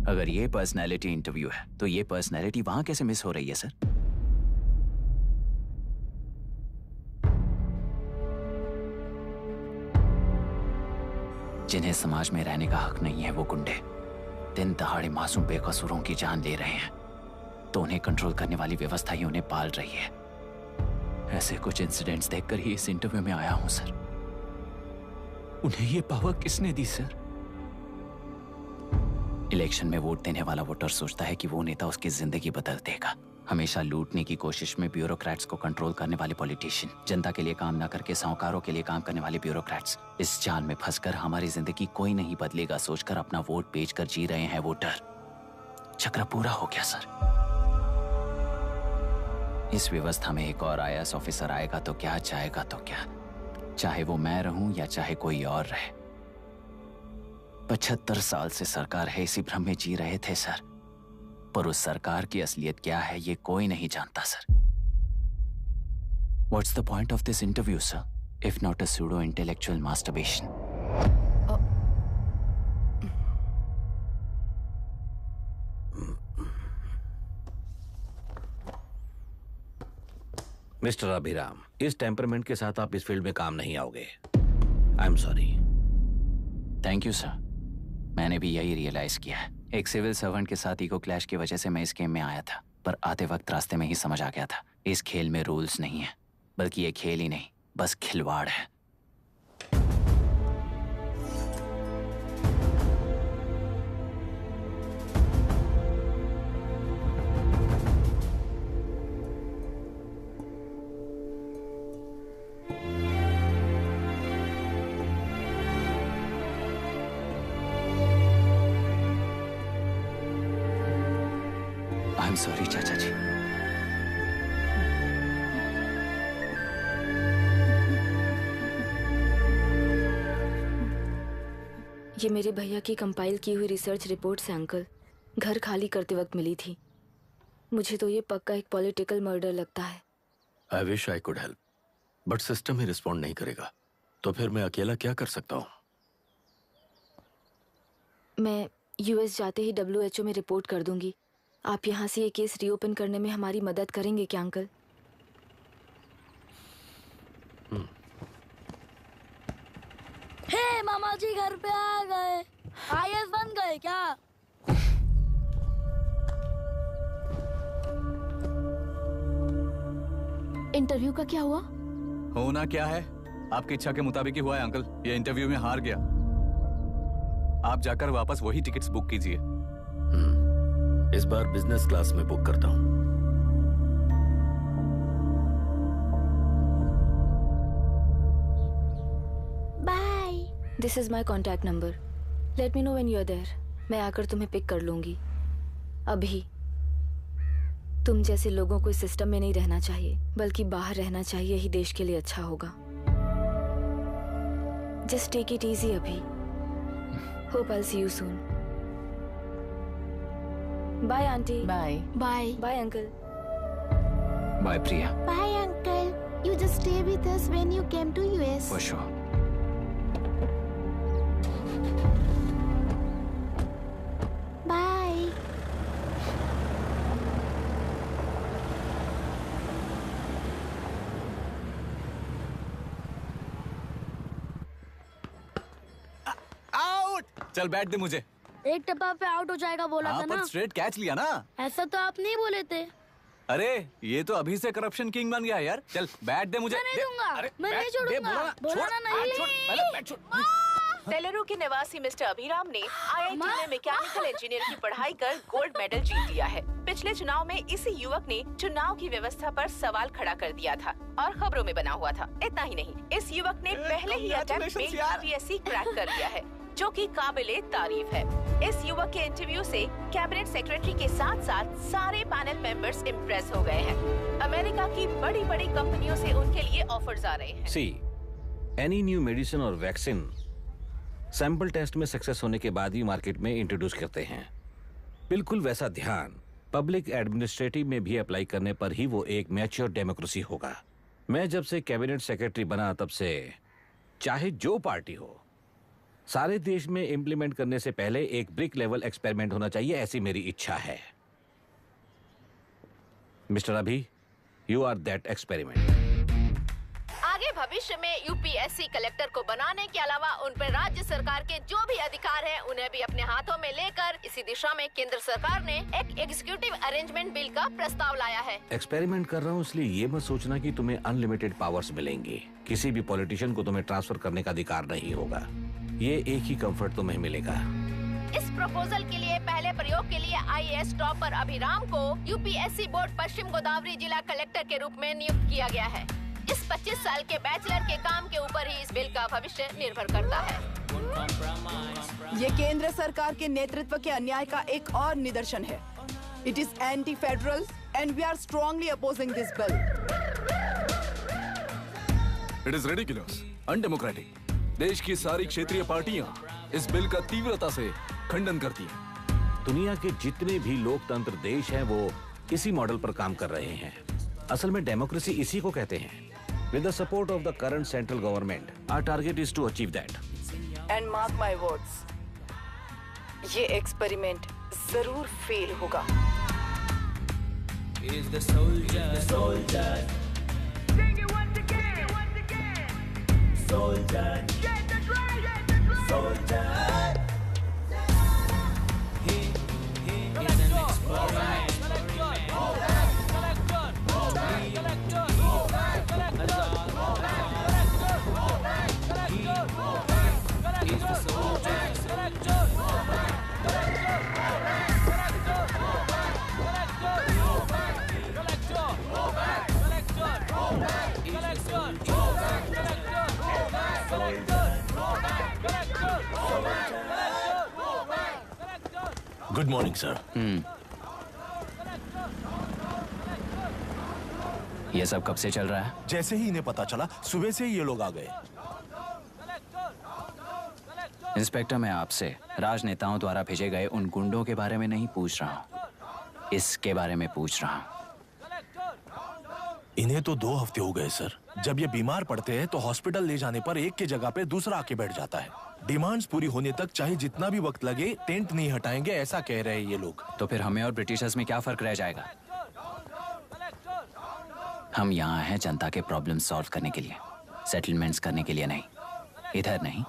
C: अगर ये पर्सनैलिटी इंटरव्यू है तो ये पर्सनैलिटी वहां कैसे मिस हो रही है सर? जिन्हें समाज में रहने का हक नहीं है वो गुंडे दिन दहाड़े मासूम बेकसूरों की जान ले रहे हैं, तो उन्हें कंट्रोल करने वाली व्यवस्था ही उन्हें पाल रही है। ऐसे कुछ इंसिडेंट्स देखकर ही इस इंटरव्यू में आया हूं सर। उन्हें ये पावर किसने दी सर? इलेक्शन में वोट देने वाला वोटर सोचता है कि वो नेता उसकी जिंदगी बदल देगा, हमेशा लूटने की कोशिश में ब्यूरोक्रेट्स को कंट्रोल करने वाले पॉलिटिशियन, जनता के लिए काम ना करके साहूकारों के लिए काम करने वाले ब्यूरोक्रेट्स, इस जाल में फंसकर हमारी जिंदगी कोई नहीं बदलेगा सोचकर अपना वोट बेचकर जी रहे हैं वो डर। चक्र पूरा हो गया सर। इस व्यवस्था में एक और IAS ऑफिसर आएगा तो क्या, जाएगा तो क्या, चाहे वो मैं रहूं या चाहे कोई और रहे। 75 साल से सरकार है इसी भ्रम में जी रहे थे सर, पर उस सरकार की असलियत क्या है ये कोई नहीं जानता sir. What's the point of this interview, sir, if not a pseudo-intellectual masturbation?
H: Mister Abhiram, इस टेम्परमेंट के साथ आप इस फील्ड में काम नहीं आओगे। आई am sorry.
C: Thank you sir. मैंने भी यही रियलाइज किया है। एक सिविल सर्वेंट के साथ ईगो क्लैश की वजह से मैं इस गेम में आया था, पर आते वक्त रास्ते में ही समझ आ गया था इस खेल में रूल्स नहीं है, बल्कि ये खेल ही नहीं बस खिलवाड़ है। I'm sorry, चाचा जी।
F: ये मेरे भैया की कंपाइल की हुई रिसर्च रिपोर्ट से अंकल, घर खाली करते वक्त मिली थी। मुझे तो ये पक्का एक पॉलिटिकल मर्डर लगता है।
A: I wish I could help, but system he respond नहीं करेगा, तो फिर मैं अकेला क्या कर सकता हूँ?
F: मैं US जाते ही WHO में रिपोर्ट कर दूंगी। आप यहाँ से ये केस रीओपन करने में हमारी मदद करेंगे क्या अंकल?
G: हे मामा जी घर पे आ गए। IAS बन गए क्या?
B: इंटरव्यू का क्या हुआ?
O: होना क्या है, आपकी इच्छा के मुताबिक ही हुआ है अंकल। ये इंटरव्यू में हार गया। आप जाकर वापस वही टिकट्स बुक कीजिए।
A: इस बार बिजनेस क्लास में बुक करता हूँ।
F: Bye. This is my contact number. Let me know when you are there. मैं आकर तुम्हें पिक कर लूंगी। अभी तुम जैसे लोगों को इस सिस्टम में नहीं रहना चाहिए, बल्कि बाहर रहना चाहिए, ही देश के लिए अच्छा होगा। जस्ट टेक इट इजी अभी। Hope I see you soon. Bye aunty.
B: Bye
D: bye
F: bye uncle.
C: Bye Priya.
D: Bye uncle. You just stay with us when you came to US.
C: For sure.
D: Bye.
O: Out. चल बैठ दे मुझे।
G: एक टप्पा पे आउट हो जाएगा बोला था ना।
O: स्ट्रेट कैच लिया ना।
G: ऐसा तो आप नहीं बोले थे।
O: अरे ये तो अभी से करप्शन किंग बन गया है यार। चल बैठ दे मुझे।
G: मैं नहीं दूंगा। मैं नहीं छोड़ूंगा। बोला ना नहीं।
B: तेलुरु के निवासी मिस्टर अभिराम ने IIT में मैकेनिकल इंजीनियर की पढ़ाई कर गोल्ड मेडल जीत लिया है। पिछले चुनाव में इसी युवक ने चुनाव की व्यवस्था पर सवाल खड़ा कर दिया था और खबरों में बना हुआ था। इतना ही नहीं, इस युवक ने पहले ही अटेम्प्ट में UPSC क्रैक कर लिया है, जो कि काबिले तारीफ है। इस युवक के इंटरव्यू से कैबिनेट सेक्रेटरी के साथ साथ सारे पैनल मेंबर्स इम्प्रेस हो गए हैं। अमेरिका की बड़ी बड़ी कंपनियों से उनके लिए ऑफर्स आ रहे हैं।
H: सी एनी न्यू मेडिसिन और वैक्सीन सैंपल टेस्ट में सक्सेस होने के बाद ही मार्केट में इंट्रोड्यूस करते हैं। बिल्कुल वैसा ध्यान पब्लिक एडमिनिस्ट्रेटिव में भी अप्लाई करने पर ही वो एक मैच्योर डेमोक्रेसी होगा। मैं जब से कैबिनेट सेक्रेटरी बना तब से चाहे जो पार्टी हो, सारे देश में इम्प्लीमेंट करने से पहले एक ब्रिक लेवल एक्सपेरिमेंट होना चाहिए, ऐसी मेरी इच्छा है। मिस्टर अभी, यू आर दैट एक्सपेरिमेंट।
R: आगे भविष्य में UPSC कलेक्टर को बनाने के अलावा उन पर राज्य सरकार के जो भी अधिकार हैं, उन्हें भी अपने हाथों में लेकर इसी दिशा में केंद्र सरकार ने एक एग्जीक्यूटिव अरेंजमेंट बिल का प्रस्ताव लाया है।
H: एक्सपेरिमेंट कर रहा हूँ इसलिए ये मत सोचना कि तुम्हें अनलिमिटेड पावर्स मिलेंगे। किसी भी पॉलिटिशियन को तुम्हें ट्रांसफर करने का अधिकार नहीं होगा। ये एक ही कंफर्ट तुम्हें मिलेगा,
R: इस प्रपोजल के लिए पहले प्रयोग के लिए IAS टॉपर अभिराम को UPSC बोर्ड पश्चिम गोदावरी जिला कलेक्टर के रूप में नियुक्त किया गया है। इस 25 साल के बैचलर के काम के ऊपर ही इस बिल का भविष्य निर्भर करता है।
L: ये केंद्र सरकार के नेतृत्व के अन्याय का एक और निदर्शन है। It is anti-federal and we are strongly opposing this bill.
J: It is ridiculous, undemocratic. देश की सारी क्षेत्रीय पार्टियां इस बिल का तीव्रता से खंडन करती हैं।
H: दुनिया के जितने भी लोकतंत्र देश हैं वो इसी मॉडल पर काम कर रहे हैं। असल में डेमोक्रेसी इसी को कहते हैं। With the support of the current central government, our target is to achieve that.
L: And mark my words, ये एक्सपेरिमेंट जरूर फेल होगा।
S: Is the soldier. Sing it once again. Soldier. Get the drum. Soldier. He is an experiment.
M: Good morning sir.
C: ये सब कब से चल रहा है?
M: जैसे ही इन्हें पता चला सुबह से ही ये लोग आ गए।
C: इंस्पेक्टर, मैं आपसे राजनेताओं द्वारा भेजे गए उन गुंडों के बारे में नहीं पूछ रहा हूँ, इसके बारे में पूछ रहा हूँ।
M: इन्हें तो 2 हफ्ते हो गए सर। जब ये बीमार पड़ते हैं तो हॉस्पिटल ले जाने पर एक के जगह पे दूसरा आके बैठ जाता है। डिमांड्स पूरी होने तक चाहे जितना भी वक्त लगे टेंट नहीं हटाएंगे, ऐसा कह रहे हैं ये लोग।
C: तो फिर हमें और ब्रिटिशर्स में क्या फर्क रह जाएगा? हम यहाँ हैं जनता के प्रॉब्लम सॉल्व करने के लिए, सेटलमेंट्स करने के लिए नहीं। इधर नहीं,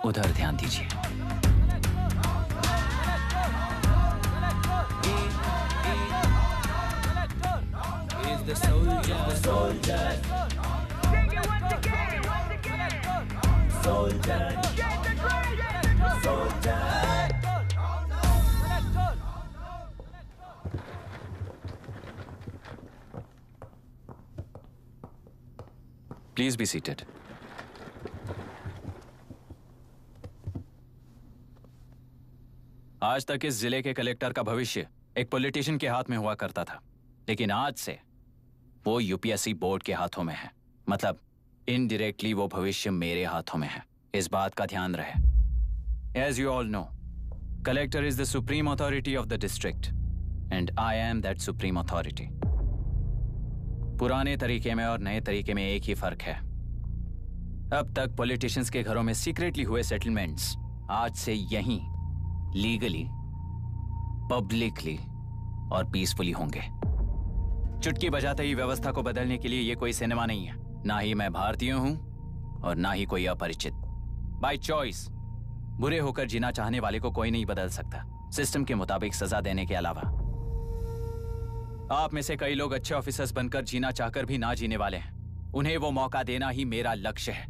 C: उधर ध्यान दीजिए।
S: The soldier. Sing it once again. Soldier. Get the drum. Soldier.
C: Please be seated. आज तक इस जिले के कलेक्टर का भविष्य एक पॉलिटिशियन के हाथ में हुआ करता था, लेकिन आज से वो यूपीएससी बोर्ड के हाथों में है। मतलब इनडायरेक्टली वो भविष्य मेरे हाथों में है। इस बात का ध्यान रहे। As you all know, collector is the supreme authority of the district and I am that supreme authority. पुराने तरीके में और नए तरीके में एक ही फर्क है। अब तक पॉलिटिशियंस के घरों में सीक्रेटली हुए सेटलमेंट्स आज से यहीं लीगली, पब्लिकली और पीसफुली होंगे। चुटकी बजाते ही व्यवस्था को बदलने के लिए ये कोई सिनेमा नहीं है। ना ही मैं भारतीय हूं और ना ही कोई अपरिचित। बाय चॉइस बुरे होकर जीना चाहने वाले को कोई नहीं बदल सकता, सिस्टम के मुताबिक सजा देने के अलावा। आप में से कई लोग अच्छे ऑफिसर्स बनकर जीना चाहकर भी ना जीने वाले हैं। उन्हें वो मौका देना ही मेरा लक्ष्य है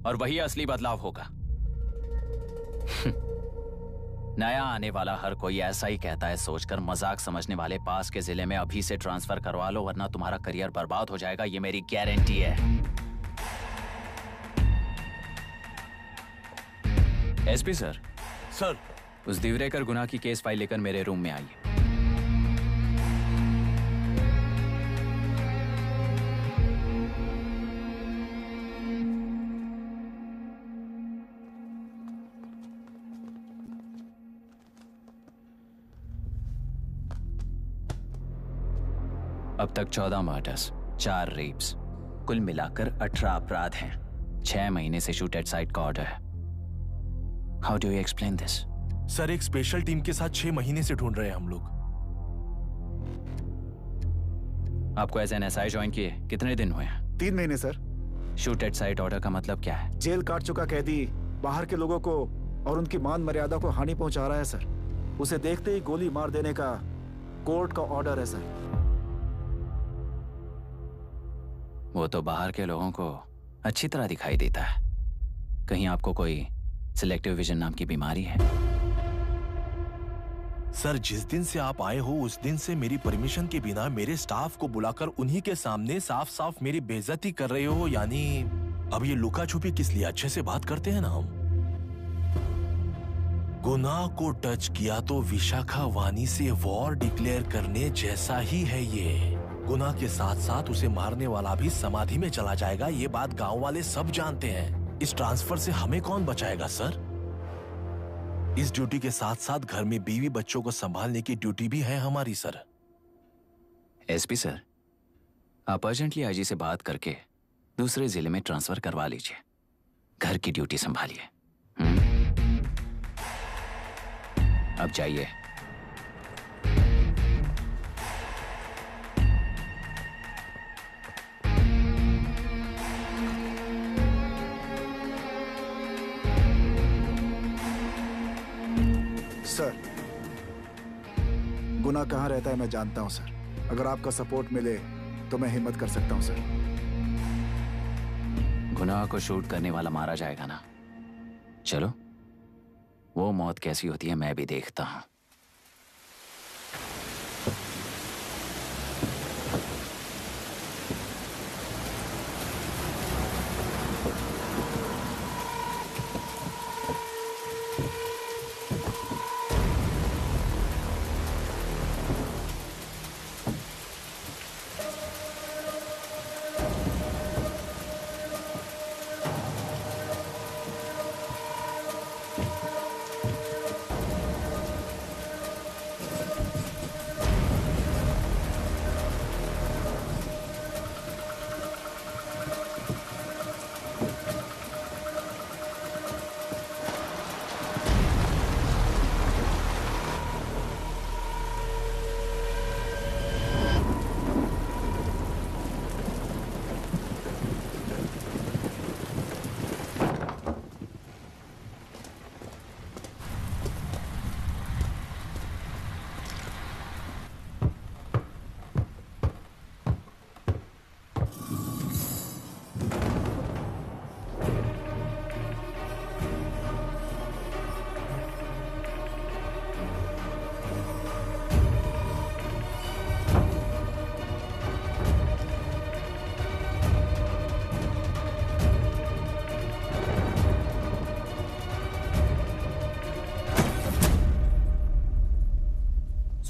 C: और वही असली बदलाव होगा। नया आने वाला हर कोई ऐसा ही कहता है सोचकर मजाक समझने वाले पास के जिले में अभी से ट्रांसफर करवा लो, वरना तुम्हारा करियर बर्बाद हो जाएगा। ये मेरी गारंटी है। SP sir.
M: सर।
C: उस दिवरेकर गुनाह की केस फाइल लेकर मेरे रूम में आइए। अब तक 14 मर्डर्स, 4 रेप्स, कुल मिलाकर 18 अपराध हैं। 6 महीने से शूट एट साइट का ऑर्डर है। How do you explain this?
M: Sir, एक स्पेशल टीम के साथ 6 महीने से ढूंढ रहे हैं हम लोग।
C: आपको एज एन एसआई ज्वाइन किए कितने दिन हुए हैं?
K: 3 महीने sir.
C: Shoot at site order का मतलब क्या है?
K: जेल काट चुका कैदी बाहर के लोगों को और उनकी मान मर्यादा को हानि पहुंचा रहा है सर। उसे देखते ही गोली मार देने का कोर्ट का ऑर्डर है सर।
C: वो तो बाहर के लोगों को अच्छी तरह दिखाई देता है। कहीं आपको कोई सिलेक्टिव विजन नाम की बीमारी है?
M: सर, जिस दिन से आप आए हो उस दिन से मेरी परमिशन के बिना मेरे स्टाफ को बुलाकर उन्हीं के सामने साफ साफ मेरी बेइज्जती कर रहे हो। यानी अब ये लुका छुपी किस लिए? अच्छे से बात करते हैं ना हम। गुनाह को टच किया तो विशाखा वानी से वॉर डिक्लेयर करने जैसा ही है ये। गुनाह के साथ साथ उसे मारने वाला भी समाधि में चला जाएगा। ये बात गांव वाले सब जानते हैं। इस ट्रांसफर से हमें कौन बचाएगा सर? इस ड्यूटी के साथ साथ घर में बीवी बच्चों को संभालने की ड्यूटी भी है हमारी सर।
C: एसपी सर, आप अर्जेंटली आईजी से बात करके दूसरे जिले में ट्रांसफर करवा लीजिए। घर की ड्यूटी संभालिए। अब जाइए।
K: सर, गुनाह कहाँ रहता है मैं जानता हूँ सर। अगर आपका सपोर्ट मिले तो मैं हिम्मत कर सकता हूँ सर।
C: गुनाह को शूट करने वाला मारा जाएगा ना? चलो, वो मौत कैसी होती है मैं भी देखता हूँ।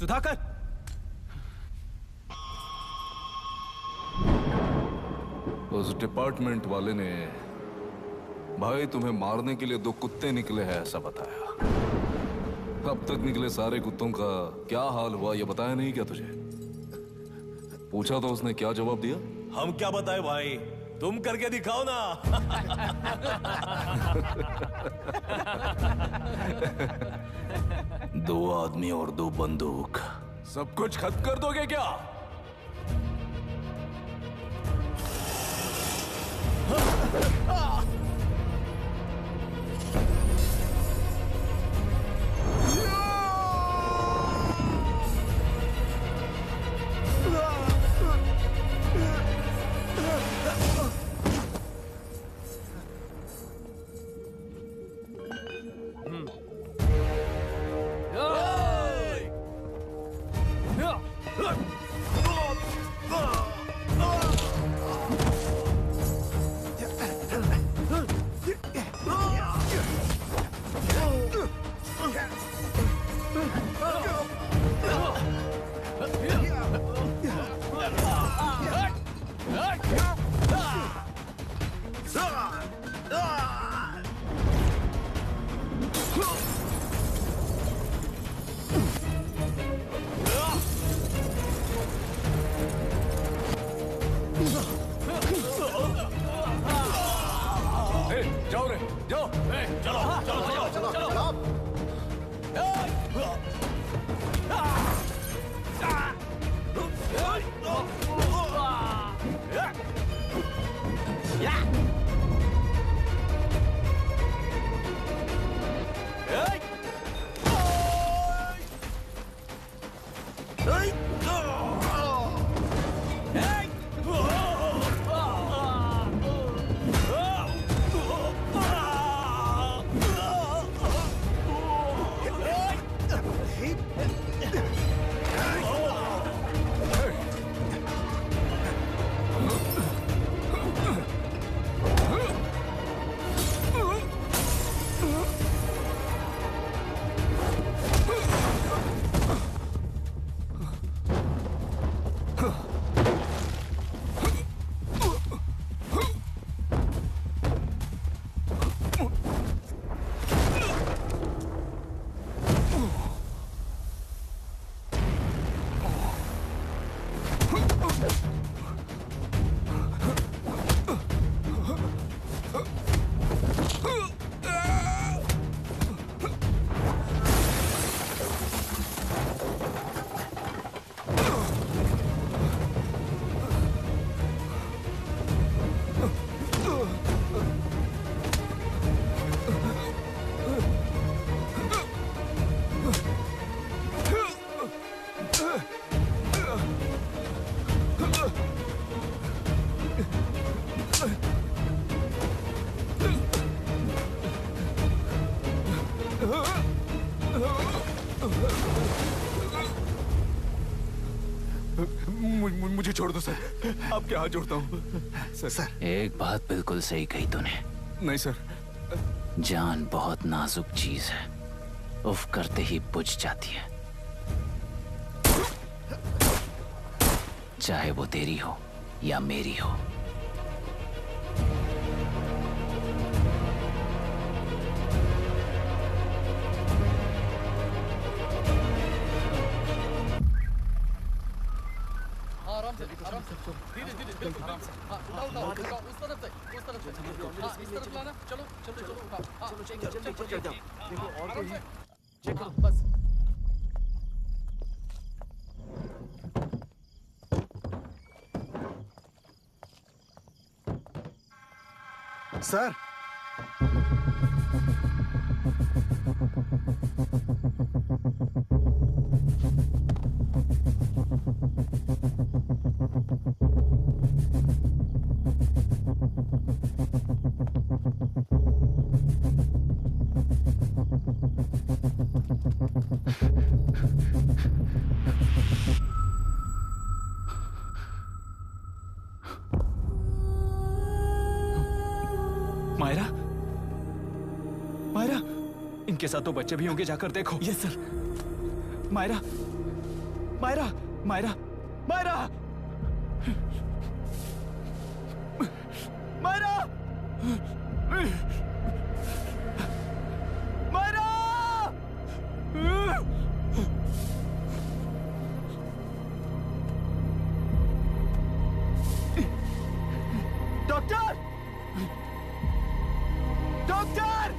E: सुधाकर,
J: उस डिपार्टमेंट वाले ने भाई तुम्हें मारने के लिए 2 कुत्ते निकले हैं ऐसा बताया। अब तक निकले सारे कुत्तों का क्या हाल हुआ ये बताया नहीं क्या तुझे? पूछा तो उसने क्या जवाब दिया?
M: हम क्या बताए भाई, तुम करके दिखाओ ना।
P: 2 आदमी और 2 बंदूक।
J: सब कुछ खत्म कर दोगे क्या?
P: मुझे छोड़ दो सर, आपके हाथ जोड़ता हूँ सर।
C: एक बात बिल्कुल सही कही तूने।
P: नहीं सर।
C: जान बहुत नाजुक चीज है, उफ करते ही बुझ जाती है, चाहे वो तेरी हो या मेरी हो।
O: धीरे धीरे आराम से। उठाओ उस तरफ से इस तरफ लाना। चलो चलो चलो चलो देखो और कोई चेक करो बस।
K: सर
E: मायरा, मायरा, इनके साथ तो बच्चे भी होंगे, जाकर देखो। Yes sir. Myra, Myra, Myra, Myra, Myra, Myra, doctor, doctor!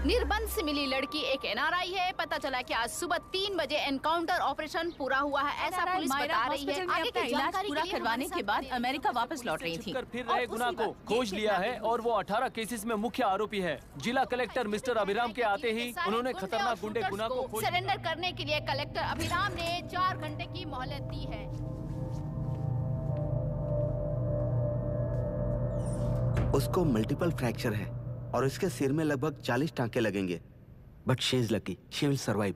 R: निर्बंध से मिली लड़की एक एनआरआई है। पता चला कि आज सुबह 3 बजे एनकाउंटर ऑपरेशन पूरा हुआ है, ऐसा पुलिस बता रही है। आगे की
B: इलाज
R: जानकारी
B: पूरा
R: के लिए
B: करवाने
R: हमारे
B: के बाद
R: साथ
B: अमेरिका वापस लौट रही थी।
I: फिर रहे गुनाह को खोज लिया है और वो 18 केसेस में मुख्य आरोपी है। जिला कलेक्टर मिस्टर अभिराम के आते ही उन्होंने खतरनाक गुंडे गुनाह को खोज
R: सरेंडर करने के लिए कलेक्टर अभिराम ने 4 घंटे की मोहलत दी है।
N: उसको मल्टीपल फ्रैक्चर है और उसके सिर में लगभग 40 टांके लगेंगे, but she is lucky, she will survive.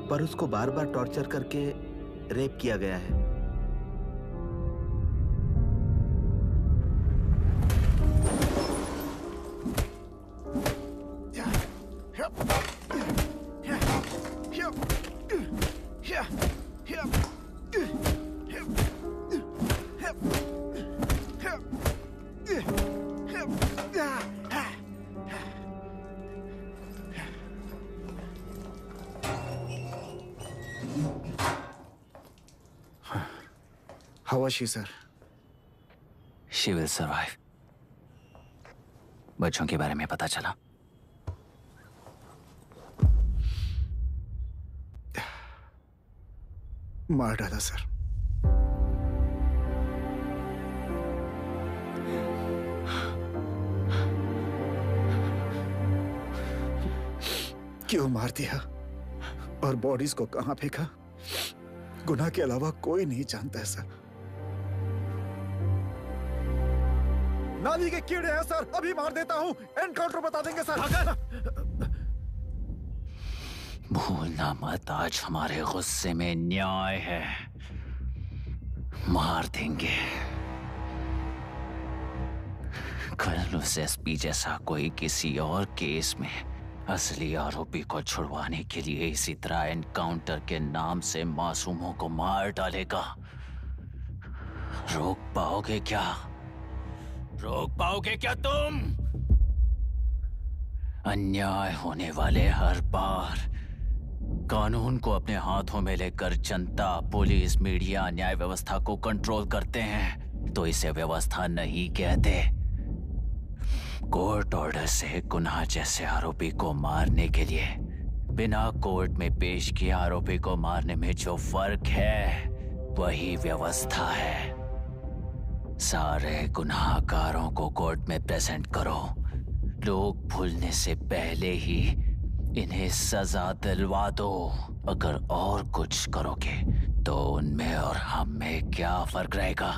N: पर उसको बार बार टॉर्चर करके रेप किया गया है।
K: How was she, sir?
C: She will survive. बच्चों के बारे में पता चला?
K: मार डाला सर। क्यों मार दिया और बॉडीज को कहां फेंका, गुनाह के अलावा कोई नहीं जानता है सर। नाली के कीड़े हैं सर, अभी मार देता हूं, एनकाउंटर बता देंगे सर।
C: भूलना मत, आज हमारे गुस्से में न्याय है, मार देंगे। कल उस एसपी जैसा कोई किसी और केस में असली आरोपी को छुड़वाने के लिए इसी तरह एनकाउंटर के नाम से मासूमों को मार डालेगा। रोक पाओगे क्या? रोक पाओगे क्या तुम? अन्याय होने वाले हर बार कानून को अपने हाथों में लेकर जनता, पुलिस, मीडिया, न्याय व्यवस्था को कंट्रोल करते हैं तो इसे व्यवस्था नहीं कहते। कोर्ट ऑर्डर से गुनाह जैसे आरोपी को मारने के लिए बिना कोर्ट में पेश किए आरोपी को मारने में जो फर्क है वही व्यवस्था है। सारे गुनाहगारों को कोर्ट में प्रेजेंट करो। लोग भूलने से पहले ही इन्हें सजा दिलवा दो। अगर और कुछ करोगे तो उनमें और हम में क्या फर्क रहेगा?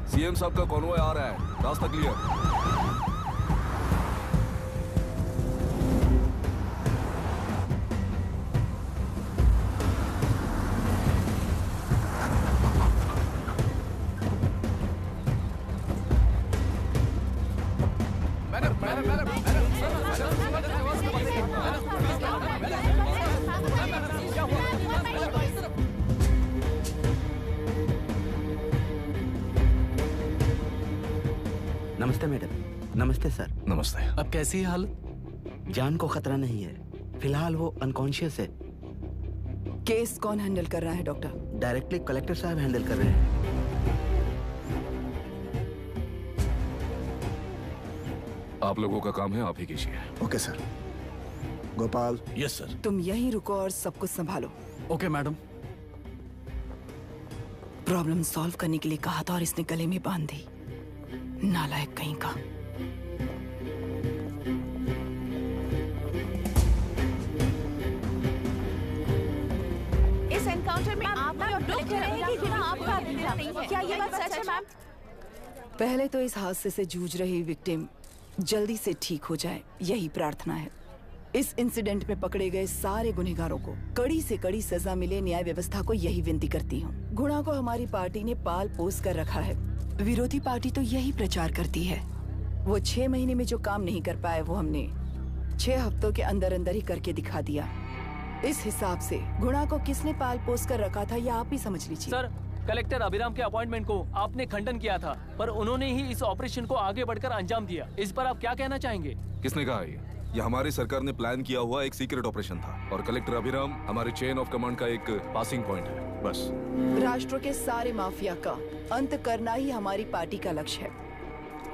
J: सीएम साहब का कॉन्वॉय आ रहा है, रास्ता क्लियर।
N: नमस्ते मैडम। नमस्ते सर।
P: नमस्ते।
O: अब कैसी है हालत?
N: जान को खतरा नहीं है, फिलहाल वो अनकॉन्शियस है।
L: केस कौन हैंडल कर रहा है डॉक्टर?
N: डायरेक्टली कलेक्टर साहब हैंडल कर रहे हैं।
J: आप लोगों का काम है, आप ही कीजिए।
K: Okay sir. Gopal.
M: Yes sir.
L: तुम यहीं रुको और सब कुछ संभालो।
O: Okay madam.
L: प्रॉब्लम सॉल्व करने के लिए कहा था और इसने गले में बांध दी। नालायक कहीं का।
B: इस एनकाउंटर में आप लोग कह रहे हैं कि गुनाह आपका नहीं है। क्या ये बात सच है मैम?
L: पहले तो इस हादसे से जूझ रही विक्टिम जल्दी से ठीक हो जाए, यही प्रार्थना है। इस इंसिडेंट में पकड़े गए सारे गुनहगारों को कड़ी से कड़ी सजा मिले, न्याय व्यवस्था को यही विनती करती हूँ। गुणा को हमारी पार्टी ने पाल पोस कर रखा है। विरोधी पार्टी तो यही प्रचार करती है। वो 6 महीने में जो काम नहीं कर पाए वो हमने 6 हफ्तों के अंदर अंदर ही करके दिखा दिया। इस हिसाब से गुणा को किसने पाल पोस कर रखा था यह आप ही समझ लीजिए।
I: सर, कलेक्टर अभिराम के अपॉइंटमेंट को आपने खंडन किया था, पर उन्होंने ही इस ऑपरेशन को आगे बढ़कर अंजाम दिया। इस पर आप क्या कहना चाहेंगे?
J: किसने कहा ये हमारी सरकार ने प्लान किया हुआ एक सीक्रेट ऑपरेशन था और कलेक्टर अभिराम हमारे चेन ऑफ कमांड का एक पासिंग पॉइंट है, बस।
L: राष्ट्र के सारे माफिया का अंत करना ही हमारी पार्टी का लक्ष्य है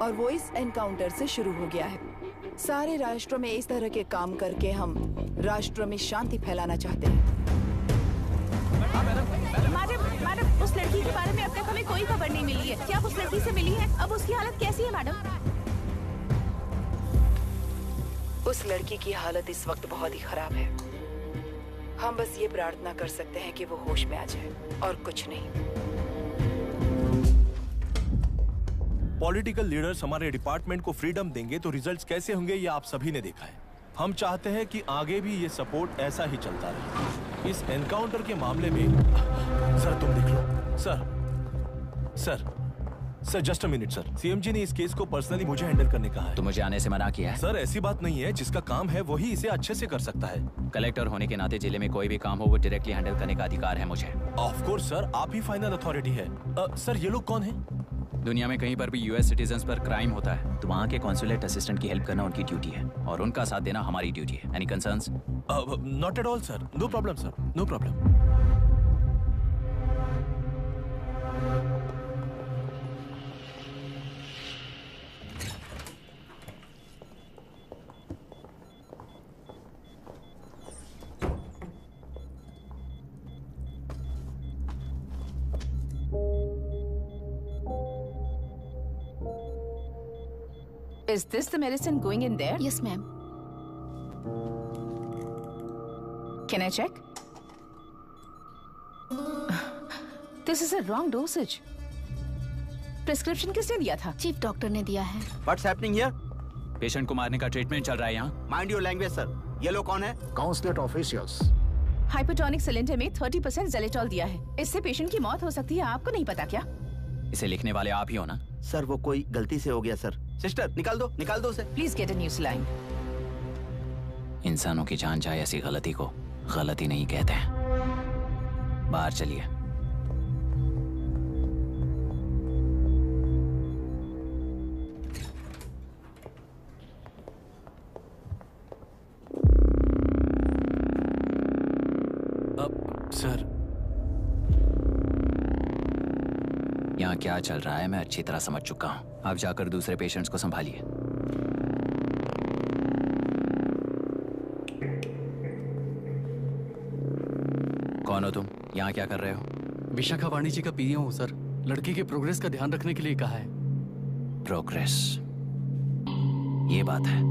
L: और वो इस एनकाउंटर से शुरू हो गया है। सारे राष्ट्र में इस तरह के काम करके हम राष्ट्र में शांति फैलाना चाहते हैं।
B: मैडम, उस लड़की के बारे में अब तक हमें कोई खबर नहीं मिली है। क्या आप उस लड़की से मिली हैं? अब उसकी हालत कैसी है मैडम?
L: उस लड़की की हालत इस वक्त बहुत ही खराब है। हम बस ये प्रार्थना कर सकते हैं कि वो होश में आ जाए और कुछ नहीं।
M: पॉलिटिकल लीडर्स हमारे डिपार्टमेंट को फ्रीडम देंगे तो रिजल्ट्स कैसे होंगे ये आप सभी ने देखा है। हम चाहते हैं कि आगे भी ये सपोर्ट ऐसा ही चलता रहे। इस एनकाउंटर के मामले में सर तुम देख लो। Sir just a minute sir. CM ji ने इस केस को पर्सनली मुझे हैंडल करने कहा है।
C: तो मुझे आने से मना किया है?
M: सर ऐसी बात नहीं है, जिसका काम है वही इसे अच्छे से कर सकता है।
C: कलेक्टर होने के नाते जिले में कोई भी काम हो वो डायरेक्टली हैंडल करने का अधिकार है मुझे।
M: ऑफ कोर्स सर, आप ही फाइनल अथॉरिटी है। सर ये लोग कौन है?
C: दुनिया में कहीं पर भी यूएस सिटीजन्स पर क्राइम होता है तो वहाँ के कॉन्सुलेट असिस्टेंट की हेल्प करना उनकी ड्यूटी है और उनका साथ देना हमारी ड्यूटी है। Any concerns?
M: Not at all sir, no problem sir, no problem.
B: Is this the medicine going in there?
D: Yes, ma'am.
B: Can I check? This is a wrong dosage. Prescription किसने दिया था?
D: चीफ डॉक्टर ने दिया है।
N: What's happening here?
C: पेशेंट को मारने का ट्रीटमेंट चल रहा है यहाँ।
N: Mind your language, sir. ये लोग कौन है?
K: Consulate officials.
B: हाइपोटोनिक सिलेंडर में 30% जेलेटॉल दिया है। इससे पेशेंट की मौत हो सकती है। आपको नहीं पता क्या?
C: इसे लिखने वाले आप ही हो ना?
N: सर वो कोई गलती से हो गया सर। सिस्टर निकाल दो उसे।
B: Please get a new saline.
C: इंसानों की जान जाए ऐसी गलती को गलती नहीं कहते हैं। बाहर चलिए।
M: सर,
C: यहाँ क्या चल रहा है मैं अच्छी तरह समझ चुका हूँ। आप जाकर दूसरे पेशेंट्स को संभालिए। कौन हो तुम? यहाँ क्या कर रहे हो?
O: विशाखा वाणी जी का पीएम हूँ सर। लड़की के प्रोग्रेस का ध्यान रखने के लिए कहा है।
C: प्रोग्रेस, ये बात है।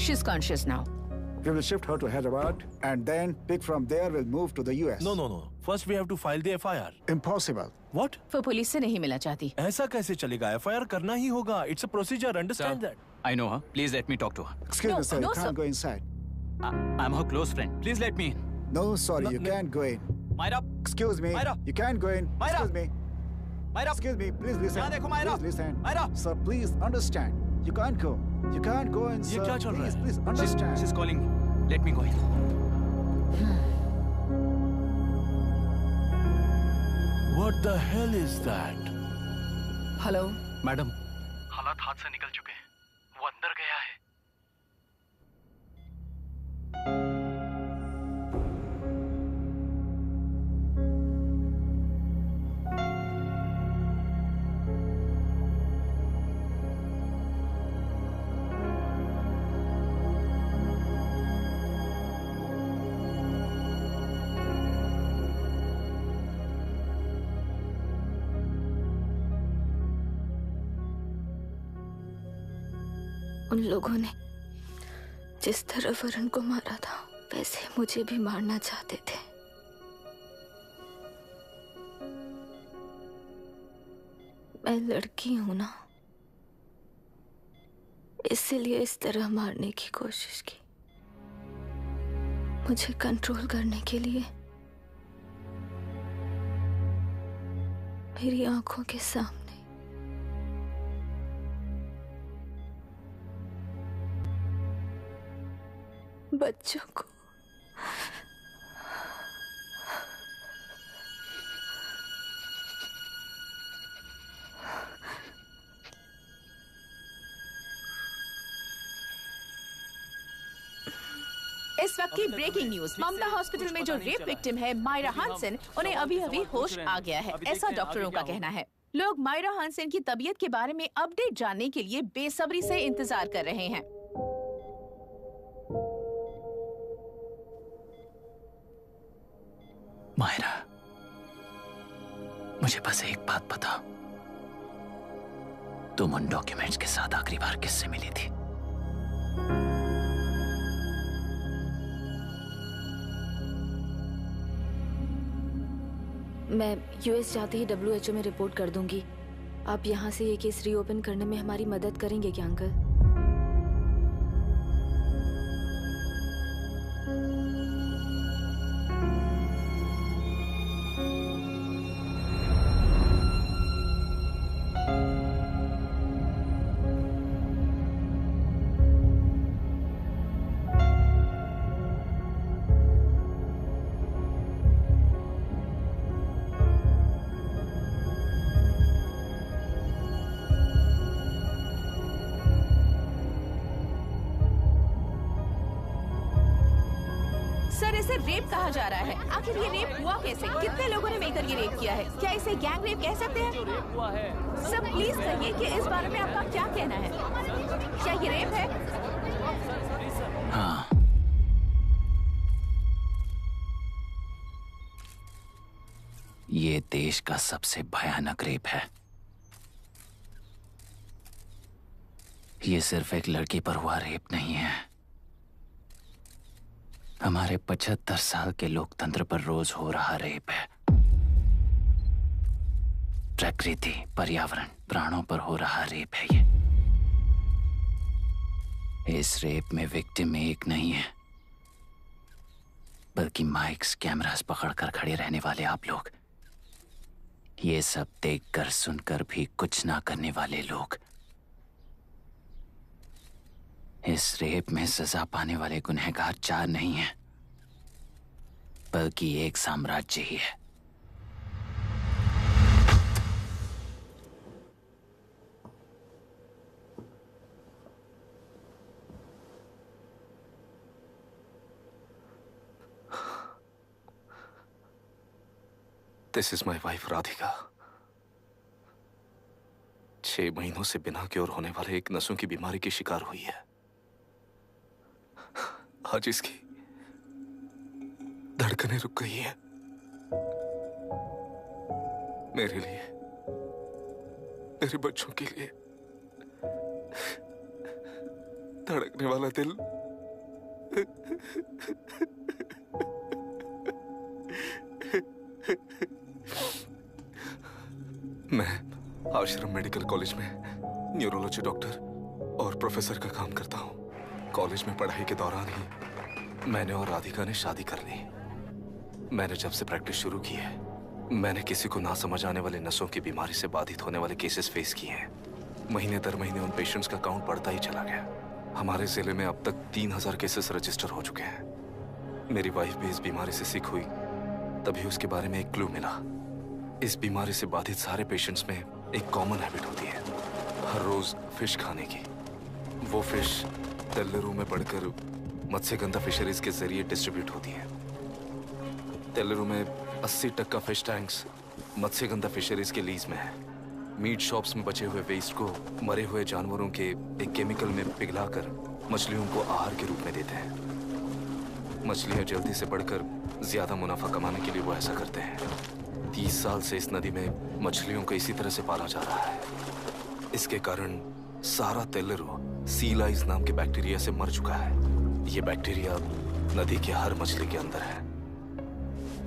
B: She's conscious now.
K: We will shift her to Hyderabad and then pick from there. We'll move to the US.
M: No. First we have to file the FIR.
K: Impossible.
M: What?
B: वो पुलिस से नहीं मिलना चाहती।
M: ऐसा कैसे चलेगा? FIR करना ही होगा. It's a procedure. Understand that?
C: I know her. Please let me talk to her.
K: Excuse me, sir. You can't go inside.
C: I'm her close friend. Please let me in.
K: No, sorry, you can't go in.
C: Myra.
K: Excuse me.
C: Myra.
K: You can't go in.
C: Myra.
K: Excuse me.
C: Myra.
K: Excuse me. Please listen.
C: यहाँ देखो Myra.
K: Please listen.
C: Myra.
K: Sir, please understand. You can't go. You can't go in, sir.
C: ये क्या चल रहा है?
K: Please understand.
C: She's calling me. Let me go in.
M: What the hell is that?
L: Hello
O: madam,
Q: हालात हाथ से निकल चुके हैं। वो अंदर गया है।
F: उन लोगों ने जिस तरह वरुण को मारा था वैसे मुझे भी मारना चाहते थे। मैं लड़की हूं ना, इसलिए इस तरह मारने की कोशिश की। मुझे कंट्रोल करने के लिए मेरी आंखों के सामने बच्चों को
B: इस वक्त की ब्रेकिंग न्यूज। ममता हॉस्पिटल में जो रेप विक्टिम है मायरा हानसन, उन्हें अभी अभी होश आ गया है, ऐसा डॉक्टरों का कहना है। लोग मायरा हानसन की तबीयत के बारे में अपडेट जानने के लिए बेसब्री से इंतजार कर रहे हैं।
C: मायरा, मुझे बस एक बात बता, तुम उन डॉक्यूमेंट्स के साथ आखिरी बार किससे मिली थी?
F: मैं यूएस जाते ही WHO में रिपोर्ट कर दूंगी। आप यहाँ से ये केस रीओपन करने में हमारी मदद करेंगे क्या अंकल?
B: इसे रेप कहा जा रहा है। आखिर ये रेप हुआ कैसे? कितने लोगों ने मिलकर ये रेप किया है? क्या इसे गैंग रेप कह सकते हैं?
I: रेप हुआ है।
B: सर प्लीज कहिए कि इस बारे में आपका क्या कहना है? क्या ये रेप है?
C: हाँ, ये देश का सबसे भयानक रेप है। ये सिर्फ एक लड़की पर हुआ रेप नहीं है, हमारे 75 साल के लोकतंत्र पर रोज हो रहा रेप है। प्रकृति, पर्यावरण, प्राणों पर हो रहा रेप है ये। इस रेप में विक्टिम एक नहीं है, बल्कि माइक्स, कैमरास पकड़कर खड़े रहने वाले आप लोग। ये सब देखकर सुनकर भी कुछ ना करने वाले लोग। इस रेप में सजा पाने वाले गुनहगार 4 नहीं हैं, बल्कि एक साम्राज्य ही है।
P: This is my wife Radhika. 6 महीनों से बिना क्योर होने वाले एक नसों की बीमारी की शिकार हुई है। आज इसकी धड़कनें रुक गई हैं। मेरे लिए, मेरे बच्चों के लिए धड़कने वाला दिल मैं आश्रम मेडिकल कॉलेज में न्यूरोलॉजी डॉक्टर और प्रोफेसर का काम करता हूँ। कॉलेज में पढ़ाई के दौरान ही मैंने और राधिका ने शादी कर ली। मैंने जब से प्रैक्टिस शुरू की है, मैंने किसी को ना समझ आने वाले नसों की बीमारी से बाधित होने वाले केसेस फेस किए हैं। महीने दर महीने उन पेशेंट्स का काउंट बढ़ता ही चला गया। हमारे जिले में अब तक 3000 केसेस रजिस्टर हो चुके हैं। मेरी वाइफ भी इस बीमारी से सिक हुई, तभी उसके बारे में एक क्लू मिला। इस बीमारी से बाधित सारे पेशेंट्स में एक कॉमन हैबिट होती है, हर रोज फिश खाने की। वो फिश तेल्लेरू में बढ़कर मत्स्यगंधा फिशरीज के जरिए डिस्ट्रीब्यूट होती है। तेल्लेरू में 80% फिश टैंक्स मत्स्यगंधा फिशरीज के लीज में है। मीट शॉप्स में बचे हुए वेस्ट को मरे हुए जानवरों के एक केमिकल में पिघलाकर मछलियों को आहार के रूप में देते हैं। मछलियां जल्दी से बढ़कर ज्यादा मुनाफा कमाने के लिए वो ऐसा करते हैं। 30 साल से इस नदी में मछलियों को इसी तरह से पाला जा रहा है। इसके कारण सारा तेल्लेरू सी लाइस नाम के बैक्टीरिया से मर चुका है। ये बैक्टीरिया नदी के हर मछली के अंदर है।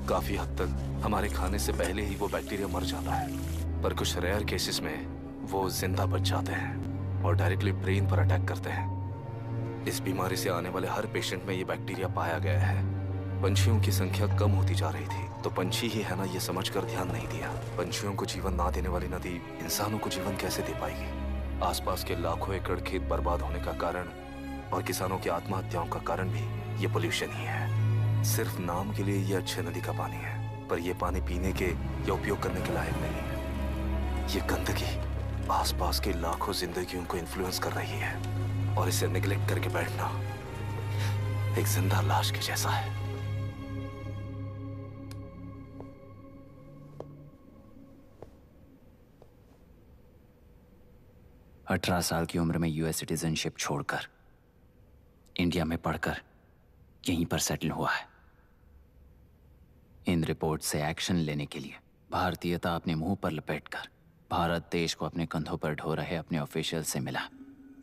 P: काफी हद तक हमारे खाने से पहले ही वो बैक्टीरिया मर जाता है, पर कुछ रेयर केसेस में वो जिंदा बच जाते हैं और डायरेक्टली ब्रेन पर अटैक करते हैं। इस बीमारी से आने वाले हर पेशेंट में ये बैक्टीरिया पाया गया है। पंछियों की संख्या कम होती जा रही थी, तो पंछी ही है ना ये समझकर ध्यान नहीं दिया। पंछियों को जीवन ना देने वाली नदी इंसानों को जीवन कैसे दे पाएगी? आसपास के लाखों एकड़ खेत बर्बाद होने का कारण और किसानों की आत्महत्याओं का कारण भी ये पोल्यूशन ही है। सिर्फ नाम के लिए ये अच्छे नदी का पानी है, पर ये पानी पीने के या उपयोग करने के लायक नहीं है। ये गंदगी आसपास के लाखों जिंदगियों को इन्फ्लुएंस कर रही है और इसे निगलेक्ट करके बैठना एक जिंदा लाश के जैसा है।
C: अठारह साल की उम्र में यूएस सिटीजनशिप छोड़कर इंडिया में पढ़कर यहीं पर सेटल हुआ है। इन रिपोर्ट से एक्शन लेने के लिए भारतीयता अपने मुंह पर लपेटकर भारत देश को अपने कंधों पर ढो रहे अपने ऑफिशियल से मिला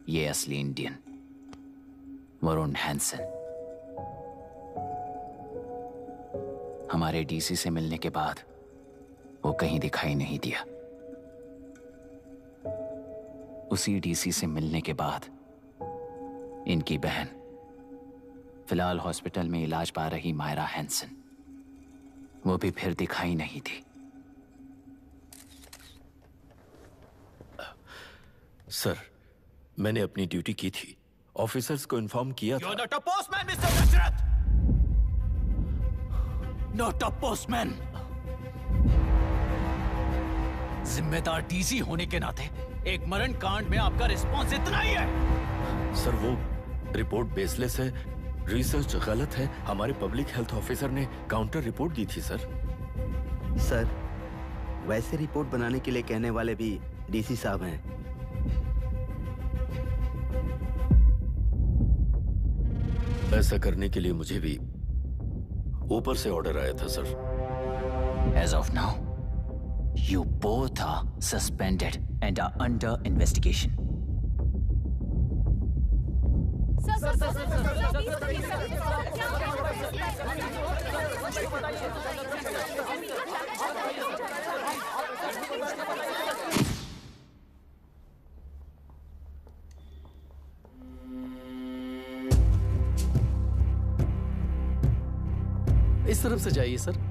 C: ये असली इंडियन वरुण हैंसन। हमारे डीसी से मिलने के बाद वो कहीं दिखाई नहीं दिया। उसी डीसी से मिलने के बाद इनकी बहन, फिलहाल हॉस्पिटल में इलाज पा रही मायरा हैंसन, वो भी फिर दिखाई नहीं दी।
A: सर, मैंने अपनी ड्यूटी की थी, ऑफिसर्स को इन्फॉर्म किया था।
E: You're not a postman, Mr. Dashrath! Not a postman! जिम्मेदार डीसी होने के नाते एक मरण कांड में आपका रिस्पॉन्स इतना ही है।
A: सर, वो रिपोर्ट बेसलेस है। रिसर्च गलत है। हमारे पब्लिक हेल्थ ऑफिसर ने काउंटर रिपोर्ट दी थी सर।
N: सर, वैसे रिपोर्ट बनाने के लिए कहने वाले भी डीसी साहब हैं।
A: ऐसा करने के लिए मुझे भी ऊपर से ऑर्डर आया था sir.
C: As of now, you both are suspended and are under investigation.
O: इस तरफ से जाइए सर।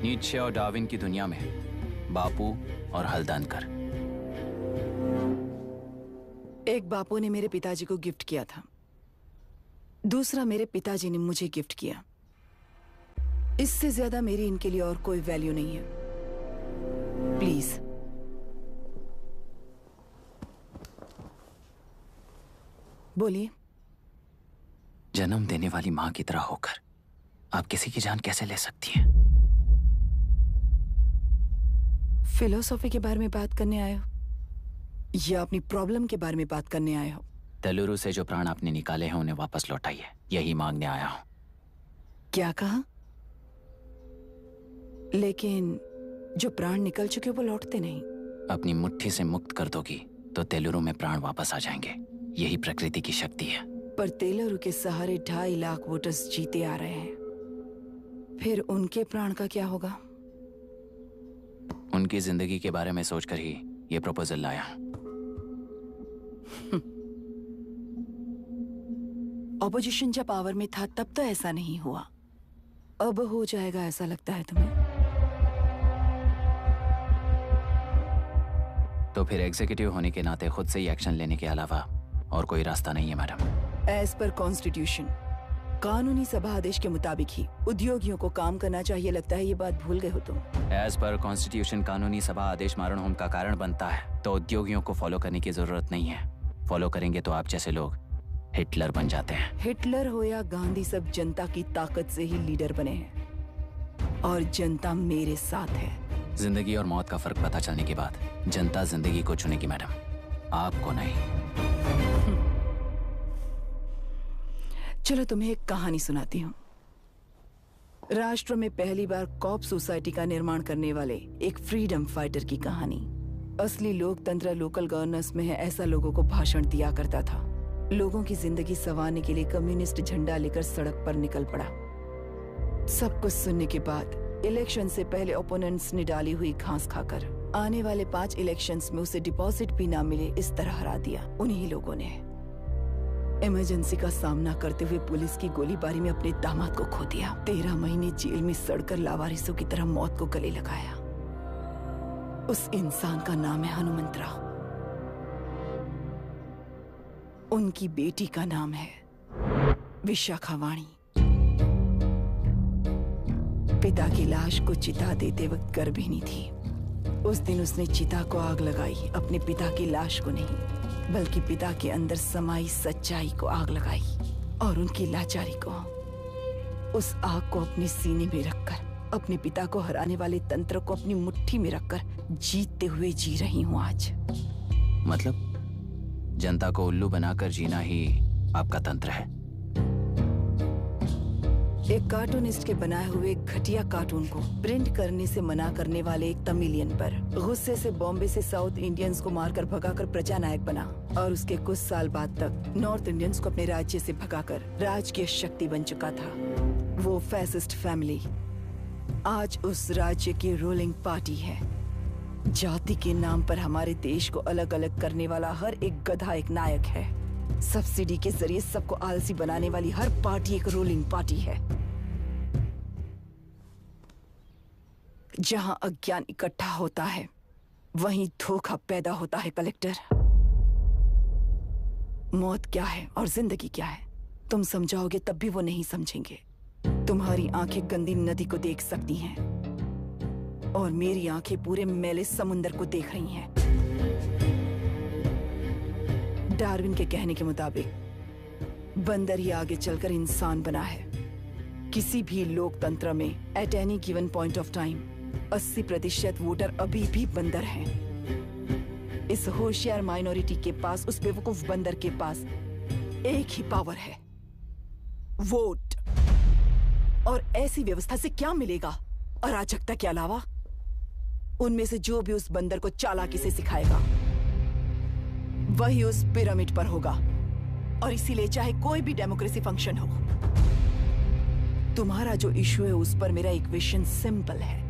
C: नीत्शे और डार्विन की दुनिया में बापू और हल्दानकर।
L: एक बापू ने मेरे पिताजी को गिफ्ट किया था, दूसरा मेरे पिताजी ने मुझे गिफ्ट किया। इससे ज्यादा मेरी इनके लिए और कोई वैल्यू नहीं है। प्लीज बोलिए।
C: जन्म देने वाली मां की तरह होकर आप किसी की जान कैसे ले सकती हैं?
L: फिलोसॉफी के बारे में बात करने आए हो या अपनी प्रॉब्लम के बारे में बात करने आए हो?
C: तेलुरु से जो प्राण आपने निकाले हैं उन्हें वापस लौटाइए, यही मांगने आया हूं।
L: क्या कहा? लेकिन जो प्राण निकल चुके वो लौटते नहीं।
C: अपनी मुट्ठी से मुक्त कर दोगी तो तेलुरु में प्राण वापस आ जाएंगे, यही प्रकृति की शक्ति है।
L: पर तेलुरु के सहारे 2.5 लाख वोटर्स जीते आ रहे हैं, फिर उनके प्राण का क्या होगा?
C: उनकी जिंदगी के बारे में सोचकर ही ये प्रपोजल लाया।
L: ऑपोजिशन जब पावर में था तब तो ऐसा नहीं हुआ, अब हो जाएगा ऐसा लगता है तुम्हें?
C: तो फिर एग्जीक्यूटिव होने के नाते खुद से ही एक्शन लेने के अलावा और कोई रास्ता नहीं है मैडम।
L: एज पर कॉन्स्टिट्यूशन, कानूनी सभा आदेश के मुताबिक ही उद्योगियों को काम करना चाहिए। लगता है ये बात भूल गए हो तुम।
C: एज पर कॉन्स्टिट्यूशन कानूनी सभा आदेश मारण होम का कारण बनता है, तो उद्योगियों को फॉलो करने की जरूरत नहीं है। फॉलो करेंगे तो आप जैसे लोग हिटलर बन जाते हैं।
L: हिटलर हो या गांधी, सब जनता की ताकत से ही लीडर बने हैं और जनता मेरे साथ है।
C: जिंदगी और मौत का फर्क पता चलने के बाद जनता जिंदगी को चुनेगी मैडम, आपको नहीं।
L: चलो तुम्हें एक कहानी सुनाती हूँ। राष्ट्र में पहली बार कॉप सोसाइटी का निर्माण करने वाले एक फ्रीडम फाइटर की कहानी। असली लोकतंत्र लोकल गवर्नेंस में है, ऐसा लोगों को भाषण दिया करता था। लोगों की जिंदगी संवारने के लिए कम्युनिस्ट झंडा लेकर सड़क पर निकल पड़ा। सब कुछ सुनने के बाद इलेक्शन से पहले ओपोनेंट्स ने डाली हुई घास खाकर आने वाले 5 इलेक्शंस में उसे डिपॉजिट भी ना मिले, इस तरह हरा दिया। उन्हीं लोगों ने इमरजेंसी का सामना करते हुए पुलिस की गोलीबारी में अपने दामाद को खो दिया। 13 महीने जेल में सड़कर लावारिसों की तरह मौत को गले लगाया। उस इंसान का नाम है हनुमंतरा। उनकी बेटी का नाम है विशाखावाणी। पिता की लाश को चिता देते वक्त गर्भिणी थी। उस दिन उसने चिता को आग लगाई, अपने पिता की लाश को नहीं, बल्कि पिता के अंदर समाई सच्चाई को आग लगाई और उनकी लाचारी को। उस आग को अपने सीने में रखकर अपने पिता को हराने वाले तंत्र को अपनी मुट्ठी में रखकर जीतते हुए जी रही हूँ आज।
C: मतलब जनता को उल्लू बनाकर जीना ही आपका तंत्र है?
L: एक कार्टूनिस्ट के बनाए हुए घटिया कार्टून को प्रिंट करने से मना करने वाले एक तमिलियन पर गुस्से से बॉम्बे से साउथ इंडियंस को मारकर भगाकर प्रजा नायक बना और उसके कुछ साल बाद तक नॉर्थ इंडियंस को अपने राज्य से भगाकर राजकीय शक्ति बन चुका था। वो फैसिस्ट फैमिली आज उस राज्य की रूलिंग पार्टी है। जाति के नाम पर हमारे देश को अलग अलग करने वाला हर एक गधा एक नायक है। सब्सिडी के जरिए सबको आलसी बनाने वाली हर पार्टी एक रूलिंग पार्टी है। जहां अज्ञान इकट्ठा होता है वहीं धोखा पैदा होता है। कलेक्टर, मौत क्या है और जिंदगी क्या है तुम समझाओगे तब भी वो नहीं समझेंगे। तुम्हारी आंखें गंदी नदी को देख सकती हैं और मेरी आंखें पूरे मैले समुंदर को देख रही हैं। डार्विन के कहने के मुताबिक बंदर ही आगे चलकर इंसान बना है। किसी भी लोकतंत्र में at any given point of time 80% voter अभी भी बंदर हैं। इस होशियार माइनॉरिटी के पास, उस बेवकूफ बंदर के पास एक ही पावर है, वोट। और ऐसी व्यवस्था से क्या मिलेगा अराजकता के अलावा? उनमें से जो भी उस बंदर को चालाकी से सिखाएगा वही उस पिरामिड पर होगा। और इसीलिए चाहे कोई भी डेमोक्रेसी फंक्शन हो, तुम्हारा जो इशू है उस पर मेरा इक्वेशन सिंपल है।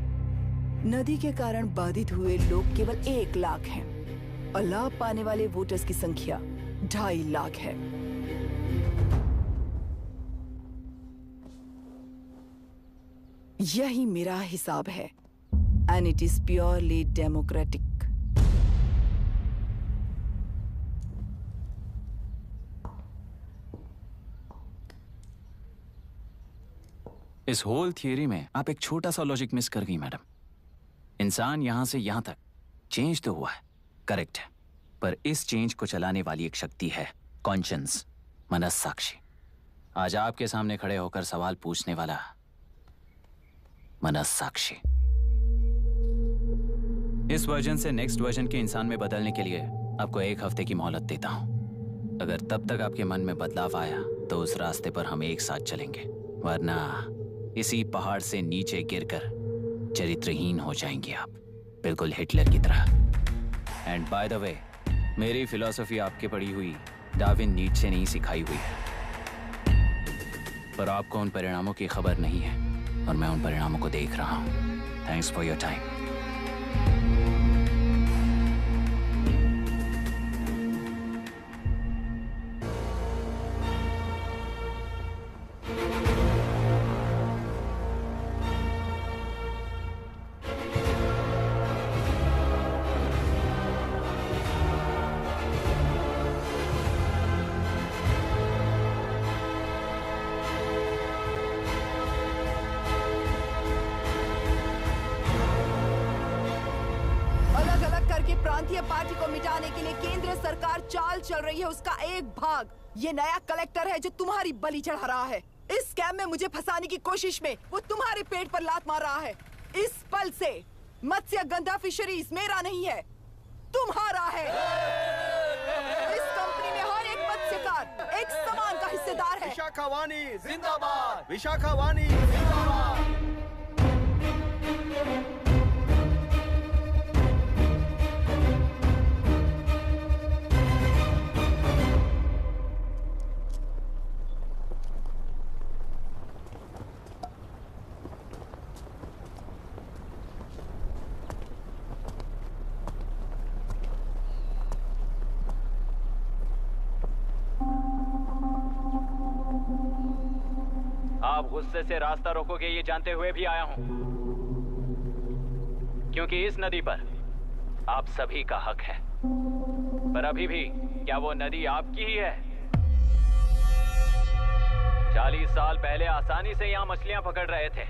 L: नदी के कारण बाधित हुए लोग केवल 1 लाख हैं और लाभ पाने वाले वोटर्स की संख्या 2.5 लाख है। यही मेरा हिसाब है and it is purely democratic.
C: इस होल थियरी में आप एक छोटा सा लॉजिक मिस कर गई मैडम। इंसान यहां से यहां तक चेंज तो हुआ है, करेक्ट है, पर इस चेंज को चलाने वाली एक शक्ति है, कॉन्शियंस, मनस्साक्षी। आज आपके सामने खड़े होकर सवाल पूछने वाला मनस्साक्षी। इस वर्जन से नेक्स्ट वर्जन के इंसान में बदलने के लिए आपको 1 हफ्ते की मोहलत देता हूं। अगर तब तक आपके मन में बदलाव आया तो उस रास्ते पर हम एक साथ चलेंगे, वरना इसी पहाड़ से नीचे गिरकर चरित्रहीन हो जाएंगे आप, बिल्कुल हिटलर की तरह। एंड बाय द वे, मेरी फिलॉसफी आपके पढ़ी हुई डार्विन नीचे नहीं सिखाई हुई है, पर आपको उन परिणामों की खबर नहीं है और मैं उन परिणामों को देख रहा हूं। Thanks for your time.
L: प्रांतीय पार्टी को मिटाने के लिए केंद्र सरकार चाल चल रही है। उसका एक भाग ये नया कलेक्टर है जो तुम्हारी बलि चढ़ा रहा है। इस स्कैम में मुझे फंसाने की कोशिश में वो तुम्हारे पेट पर लात मार रहा है। इस पल से मत्स्य गंधा फिशरीज मेरा नहीं है, तुम्हारा है। इस कंपनी में हर एक मत्स्यकार एक समान का हिस्सेदार है।
S: विशाखावाणी जिंदाबाद, विशाखावाणी जिंदाबाद।
C: आप गुस्से से रास्ता रोकोगे ये जानते हुए भी आया हूं, क्योंकि इस नदी पर आप सभी का हक है। पर अभी भी क्या वो नदी आपकी ही है? 40 साल पहले आसानी से यहां मछलियां पकड़ रहे थे,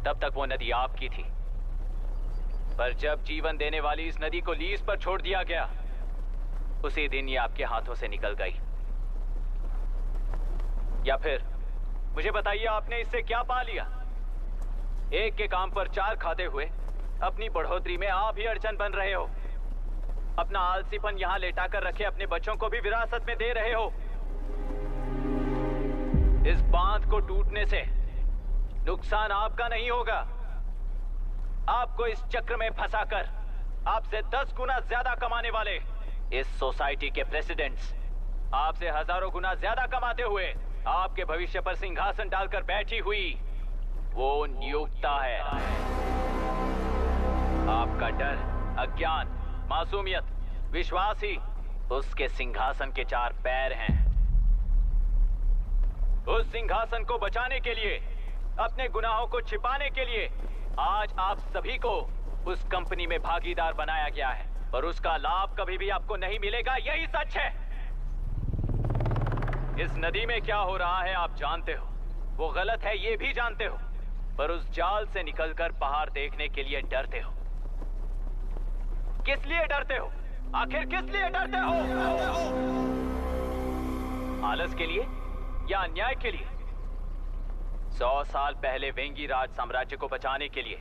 C: तब तक वो नदी आपकी थी। पर जब जीवन देने वाली इस नदी को लीज पर छोड़ दिया गया, उसी दिन ये आपके हाथों से निकल गई। या फिर मुझे बताइए, आपने इससे क्या पा लिया? एक के काम पर 4 खाते हुए अपनी बढ़ोतरी में आप ही अड़चन बन रहे हो। अपना आलसीपन यहाँ लेटा कर रखे अपने बच्चों को भी विरासत में दे रहे हो। इस बांध को टूटने से नुकसान आपका नहीं होगा, आपको इस चक्र में फंसाकर आपसे 10 गुना ज्यादा कमाने वाले इस सोसाइटी के प्रेसिडेंट्स आपसे हजारों गुना ज्यादा कमाते हुए आपके भविष्य पर सिंहासन डालकर बैठी हुई वो नियोक्ता है। आपका डर, अज्ञान, मासूमियत, विश्वास ही उसके सिंहासन के 4 पैर हैं। उस सिंहासन को बचाने के लिए, अपने गुनाहों को छिपाने के लिए आज आप सभी को उस कंपनी में भागीदार बनाया गया है, और उसका लाभ कभी भी आपको नहीं मिलेगा। यही सच है। इस नदी में क्या हो रहा है आप जानते हो, वो गलत है ये भी जानते हो, पर उस जाल से निकलकर पहाड़ देखने के लिए डरते हो। किस लिए डरते हो? आखिर किस लिए डरते हो? आलस के लिए या अन्याय के लिए? 100 साल पहले वेंगी राज साम्राज्य को बचाने के लिए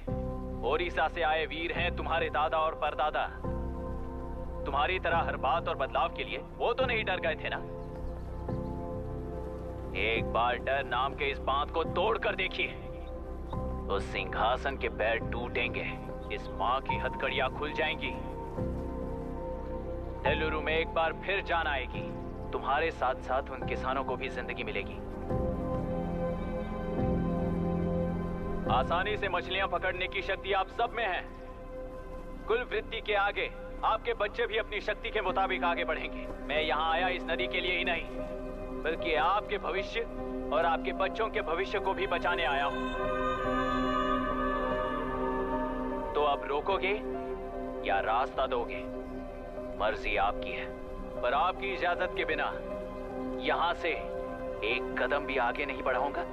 C: ओडिशा से आए वीर हैं तुम्हारे दादा और परदादा। तुम्हारी तरह हर बात और बदलाव के लिए वो तो नहीं डर गए थे ना। एक बार डर नाम के इस बांध को तोड़ कर देखिए, उस सिंहासन के पैर टूटेंगे, इस मां की हथकड़ियां खुल जाएंगी, बेलुरु में एक बार फिर जान आएगी। तुम्हारे साथ साथ उन किसानों को भी जिंदगी मिलेगी। आसानी से मछलियां पकड़ने की शक्ति आप सब में है। कुल वृत्ति के आगे आपके बच्चे भी अपनी शक्ति के मुताबिक आगे बढ़ेंगे। मैं यहाँ आया इस नदी के लिए ही नहीं, बल्कि आपके भविष्य और आपके बच्चों के भविष्य को भी बचाने आया हूँ। तो अब रोकोगे या रास्ता दोगे, मर्जी आपकी है, पर आपकी इजाजत के बिना यहाँ से एक कदम भी आगे नहीं बढ़ाऊंगा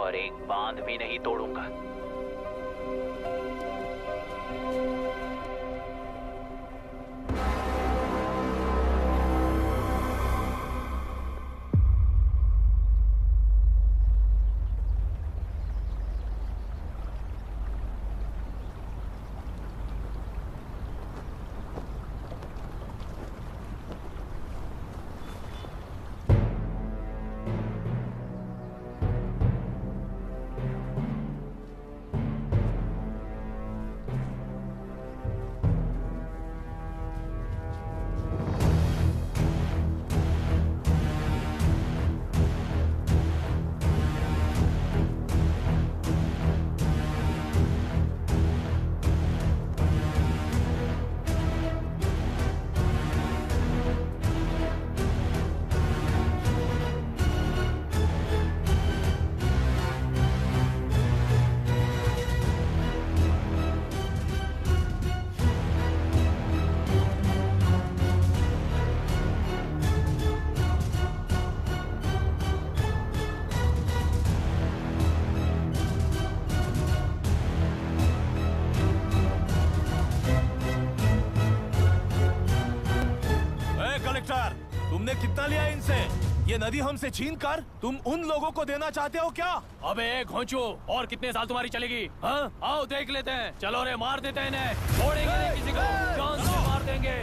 C: और एक बांध भी नहीं तोड़ूंगा।
M: तुमने कितना लिया इनसे? ये नदी हमसे छीन कर तुम उन लोगों को देना चाहते हो क्या?
I: अबे घोंचू, और कितने साल तुम्हारी चलेगी? हाँ, आओ देख लेते हैं। चलो रे, मार देते हैं इन्हें। छोड़ेंगे नहीं किसी को, जान से मार देंगे।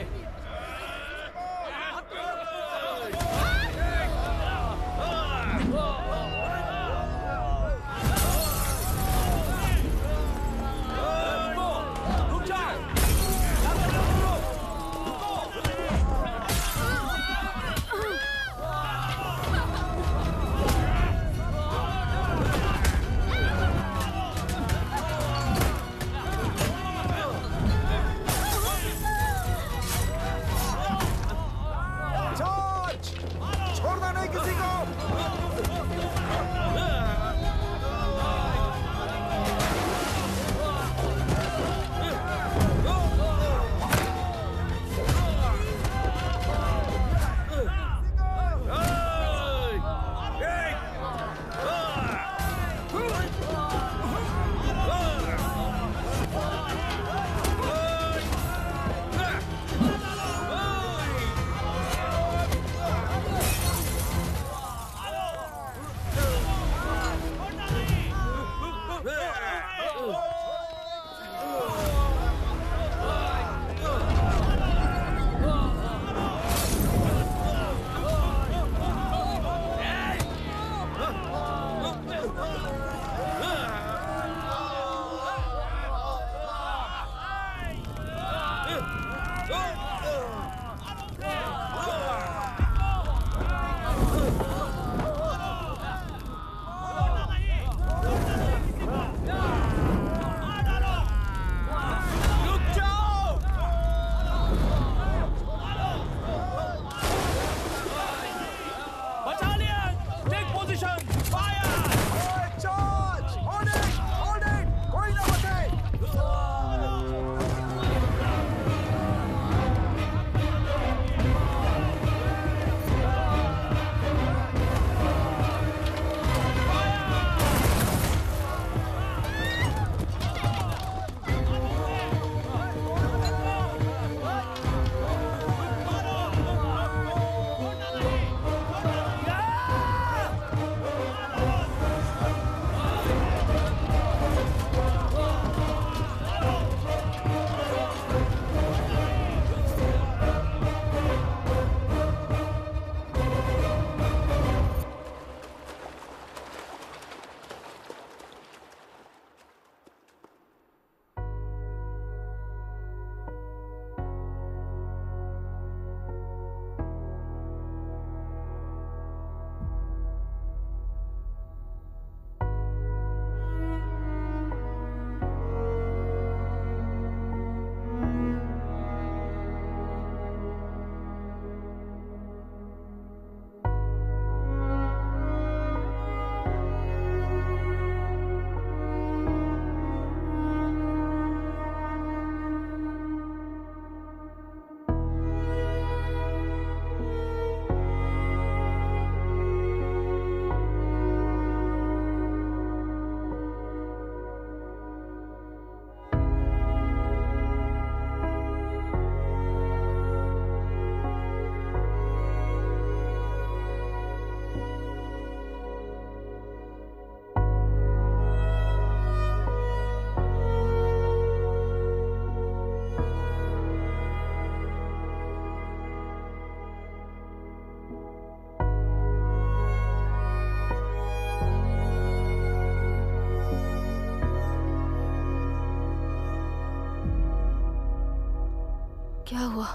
F: क्या हुआ?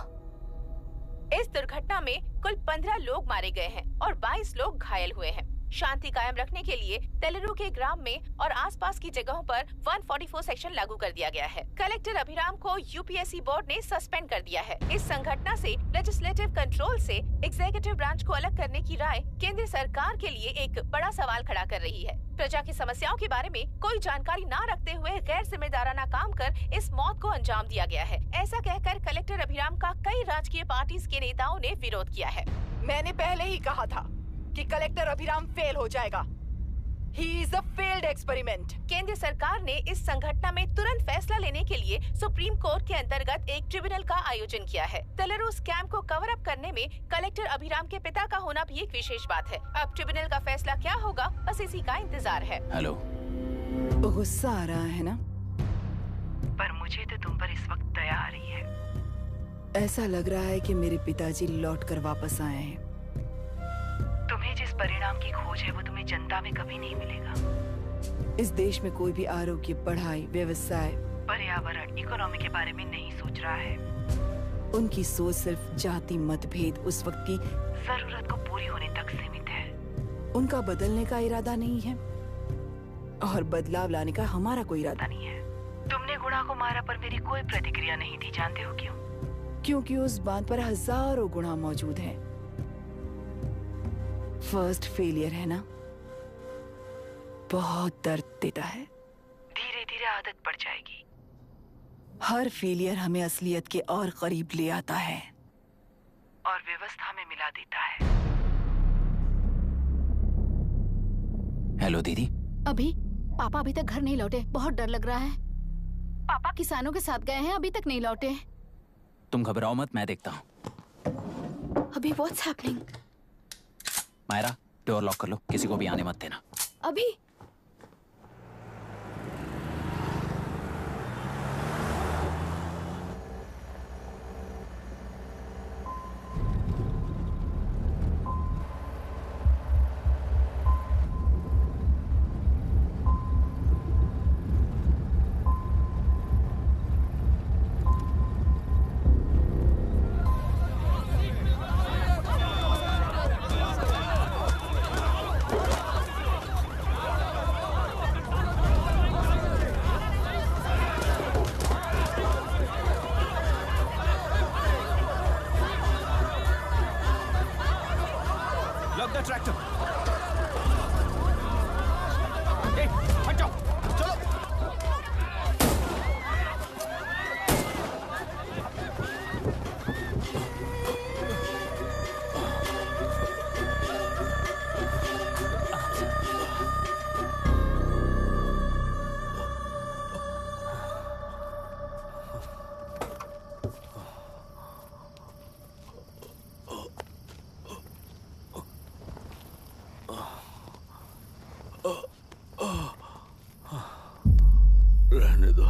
B: इस दुर्घटना में कुल 15 लोग मारे गए हैं और 22 लोग घायल हुए हैं। शांति कायम रखने के लिए तेलुरु के ग्राम में और आसपास की जगहों पर 144 सेक्शन लागू कर दिया गया है। कलेक्टर अभिराम को यूपीएससी बोर्ड ने सस्पेंड कर दिया है। इस संघटना से लेजिस्लेटिव कंट्रोल से एग्जीक्यूटिव ब्रांच को अलग करने की राय केंद्र सरकार के लिए एक बड़ा सवाल खड़ा कर रही है। प्रजा की समस्याओं के बारे में कोई जानकारी न रखते हुए गैर जिम्मेदाराना काम कर इस मौत को अंजाम दिया गया है। ऐसा कहकर कलेक्टर अभिराम का कई राजकीय पार्टीज के नेताओं ने विरोध किया है।
L: मैंने पहले ही कहा था कि कलेक्टर अभिराम फेल हो जाएगा। He is a failed experiment.
B: केंद्र सरकार ने इस संघटना में तुरंत फैसला लेने के लिए सुप्रीम कोर्ट के अंतर्गत एक ट्रिब्यूनल का आयोजन किया है। तेलुरु स्कैम को कवर अप करने में कलेक्टर अभिराम के पिता का होना भी एक विशेष बात है। अब ट्रिब्यूनल का फैसला क्या होगा, बस इसी का इंतजार है।
C: हेलो,
L: गुस्सा आ रहा है ना?
T: पर मुझे तो तुम पर इस वक्त दया आ रही है।
L: ऐसा लग रहा है कि मेरे पिताजी लौट कर वापस आए हैं।
T: तुम्हें जिस परिणाम की खोज है वो तुम्हें जनता में कभी नहीं मिलेगा।
L: इस देश में कोई भी आरोग्य, पढ़ाई, व्यवसाय,
T: पर्यावरण, इकोनॉमी के बारे में नहीं सोच रहा है।
L: उनकी सोच सिर्फ जाति मतभेद उस वक्त की
T: जरूरत को पूरी होने तक सीमित है।
L: उनका बदलने का इरादा नहीं है और बदलाव लाने का हमारा कोई इरादा नहीं है।
T: तुमने गुणा को मारा पर मेरी कोई प्रतिक्रिया नहीं थी, जानते हो क्यों?
L: क्योंकि उस बात पर हजारों गुणा मौजूद हैं। फर्स्ट फेलियर है ना, बहुत दर्द देता है।
T: धीरे धीरे आदत पड़ जाएगी।
L: हर फेलियर हमें असलियत के और करीब ले आता है
T: और व्यवस्था में मिला देता है।
C: हेलो दीदी।
U: अभी पापा अभी तक घर नहीं लौटे, बहुत डर लग रहा है। पापा किसानों के साथ गए हैं, अभी तक नहीं लौटे।
C: तुम घबराओ मत, मैं देखता हूँ।
F: अभी what's happening?
C: Myra, door lock कर लो, किसी को भी आने मत देना।
F: अभी
M: रहने दो।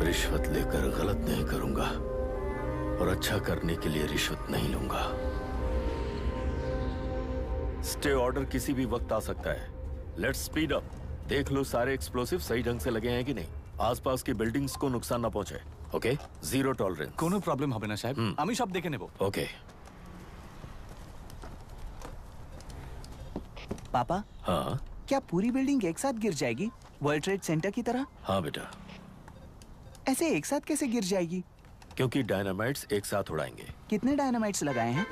M: रिश्वत लेकर गलत नहीं करूंगा और अच्छा करने के लिए रिश्वत नहीं लूंगा।
A: स्टे ऑर्डर किसी भी वक्त आ सकता है। Let's speed up. देख लो सारे एक्सप्लोसिव सही ढंग से लगे हैं कि नहीं। आसपास की बिल्डिंग्स को नुकसान ना पहुंचे। Okay, zero tolerance.
E: कोनो प्रॉब्लम হবে না সাহেব, আমি সব দেখে নেব।
A: ओके।
V: पापा,
A: हाँ
V: क्या पूरी बिल्डिंग एक साथ गिर जाएगी, वर्ल्ड ट्रेड सेंटर की तरह?
A: हाँ बेटा।
V: ऐसे एक साथ कैसे गिर जाएगी?
A: क्योंकि डायनामाइट्स एक साथ उड़ाएंगे।
V: कितने डायनामाइट्स लगाए हैं?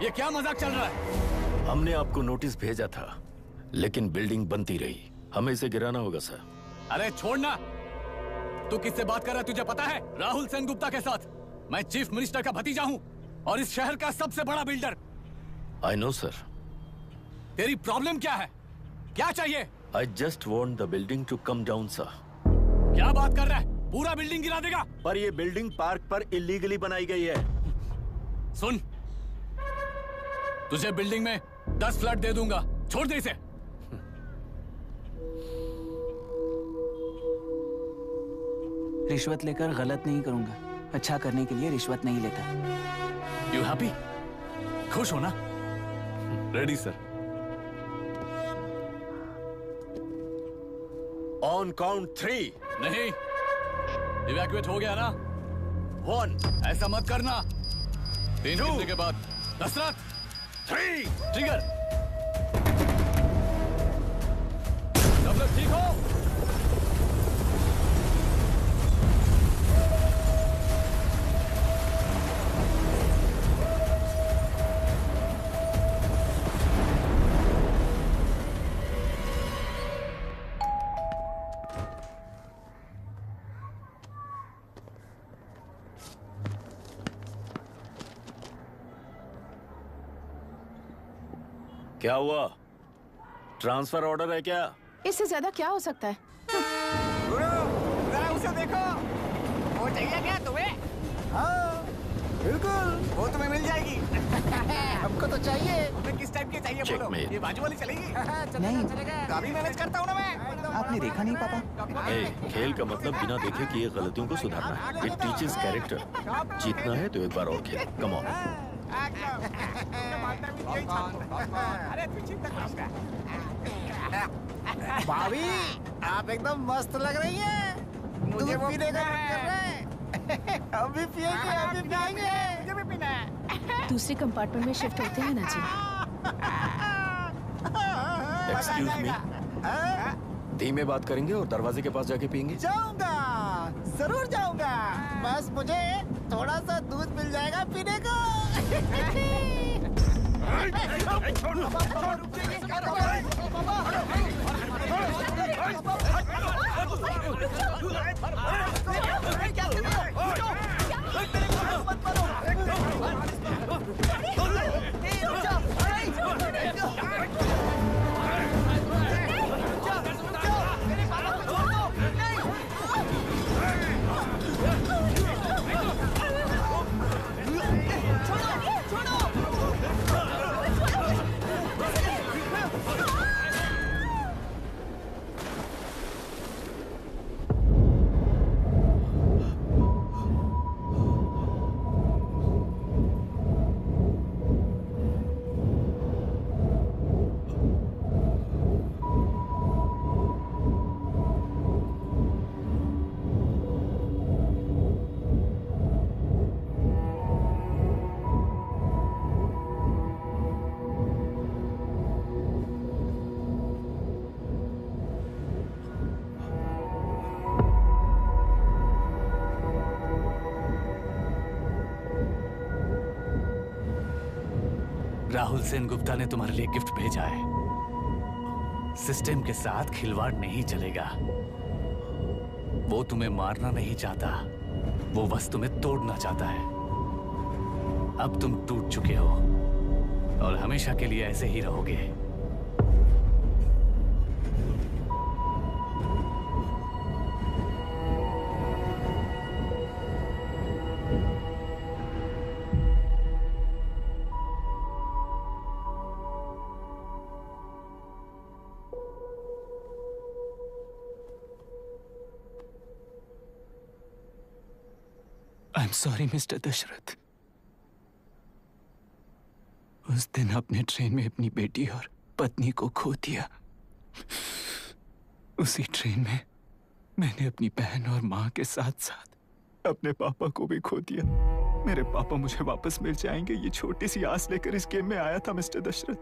E: ये क्या मजाक चल रहा है?
A: हमने आपको नोटिस भेजा था, लेकिन बिल्डिंग बनती रही। हमें इसे गिराना होगा सर।
E: अरे छोड़ना। तू किससे बात कर रहा है तुझे पता है? राहुल सेनगुप्ता के साथ। मैं चीफ मिनिस्टर का भतीजा हूँ।
O: और इस शहर का सबसे बड़ा बिल्डर।
A: I know sir.
O: तेरी प्रॉब्लम क्या है? क्या चाहिए?
A: I just want the building to come down sir.
O: क्या बात कर रहा है? पूरा बिल्डिंग गिरा देगा?
A: पर ये बिल्डिंग पार्क पर इलीगली बनाई गई है।
O: सुन, तुझे बिल्डिंग में 10 फ्लैट दे दूंगा, छोड़ दे इसे।
V: रिश्वत लेकर गलत नहीं करूंगा। अच्छा करने के लिए रिश्वत नहीं लेता।
O: You happy? खुश हो ना?
A: Ready sir. On count 3।
O: नहीं, इवैक्यूएट हो गया ना?
A: 1।
O: ऐसा मत करना। 3 घंटे के बाद। दशरथ 3 ट्रिगर। सब लोग ठीक हो?
A: क्या हुआ? ट्रांसफर ऑर्डर है क्या?
U: इससे ज्यादा क्या हो सकता है?
G: जरा उसे देखो, वो चाहिए क्या तुम्हें? हाँ, बिल्कुल, वो तुम्हें मिल जाएगी। हमको तो चाहिए। तुम्हें किस टाइप की चाहिए बोलो? ये बाजू वाली चलेगी?
V: नहीं।
G: अभी मैनेज करता हूँ ना मैं।
V: आपने देखा नहीं पापा?
A: खेल का मतलब बिना देखे किए गलतियों को सुधारना है। It teaches character. जीतना है तो एक बार और खेल। Come on.
G: अरे तू चिंता मत कर। भाभी, आप एकदम मस्त लग रही हैं। मुझे वो पीने का मन कर रहा है। अभी पिएंगे, अभी पिएंगे। मुझे भी पीना है।
U: दूसरी कंपार्टमेंट में शिफ्ट होते हैं ना जी।
A: Excuse me. धीमे बात करेंगे और दरवाजे के पास जाके पिएंगे।
G: जाऊंगा, जरूर जाऊंगा। बस मुझे थोड़ा सा दूध मिल जाएगा पीने को।
O: राहुल सेनगुप्ता ने तुम्हारे लिए गिफ्ट भेजा है। सिस्टम के साथ खिलवाड़ नहीं चलेगा। वो तुम्हें मारना नहीं चाहता, वो बस तुम्हें तोड़ना चाहता है। अब तुम टूट चुके हो और हमेशा के लिए ऐसे ही रहोगे।
V: I'm sorry, mister Dasharath. उस दिन अपने ट्रेन में अपनी बेटी और पत्नी को खो दिया। उसी ट्रेन में मैंने अपनी बहन और माँ के साथ साथ अपने पापा को भी खो दिया। मेरे पापा मुझे वापस मिल जाएंगे, ये छोटी सी आस लेकर इस गेम में आया था मिस्टर दशरथ।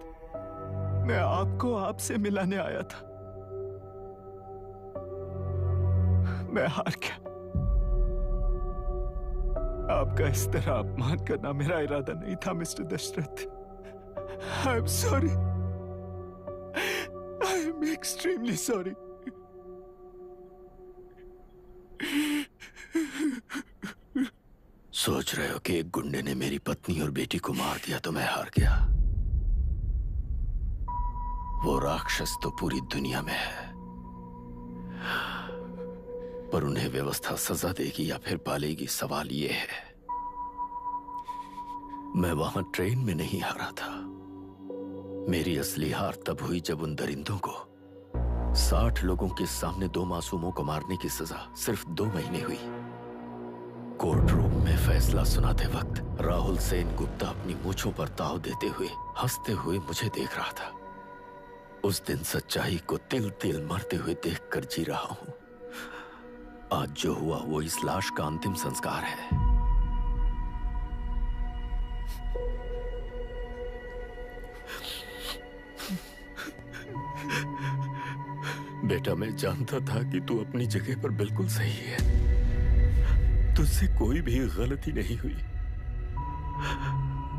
V: मैं आपको आपसे मिलाने आया था। मैं हार गया। आपका इस तरह अपमान करना मेरा इरादा नहीं था mister Dasharath. I am sorry. I am extremely sorry.
A: सोच रहे हो कि एक गुंडे ने मेरी पत्नी और बेटी को मार दिया तो मैं हार गया? वो राक्षस तो पूरी दुनिया में है, पर उन्हें व्यवस्था सजा देगी या फिर पालेगी, सवाल ये है। मैं वहां ट्रेन में नहीं हारा था। मेरी असली हार तब हुई जब उन दरिंदों को 60 लोगों के सामने 2 मासूमों को मारने की सजा सिर्फ 2 महीने हुई। कोर्ट रूम में फैसला सुनाते वक्त राहुल सेन गुप्ता अपनी मूंछों पर ताव देते हुए हंसते हुए मुझे देख रहा था। उस दिन सच्चाई को तिल तिल मरते हुए देखकर जी रहा हूं। आज जो हुआ वो इस लाश का अंतिम संस्कार है। बेटा, मैं जानता था कि तू अपनी जगह पर बिल्कुल सही है। तुझसे कोई भी गलती नहीं हुई,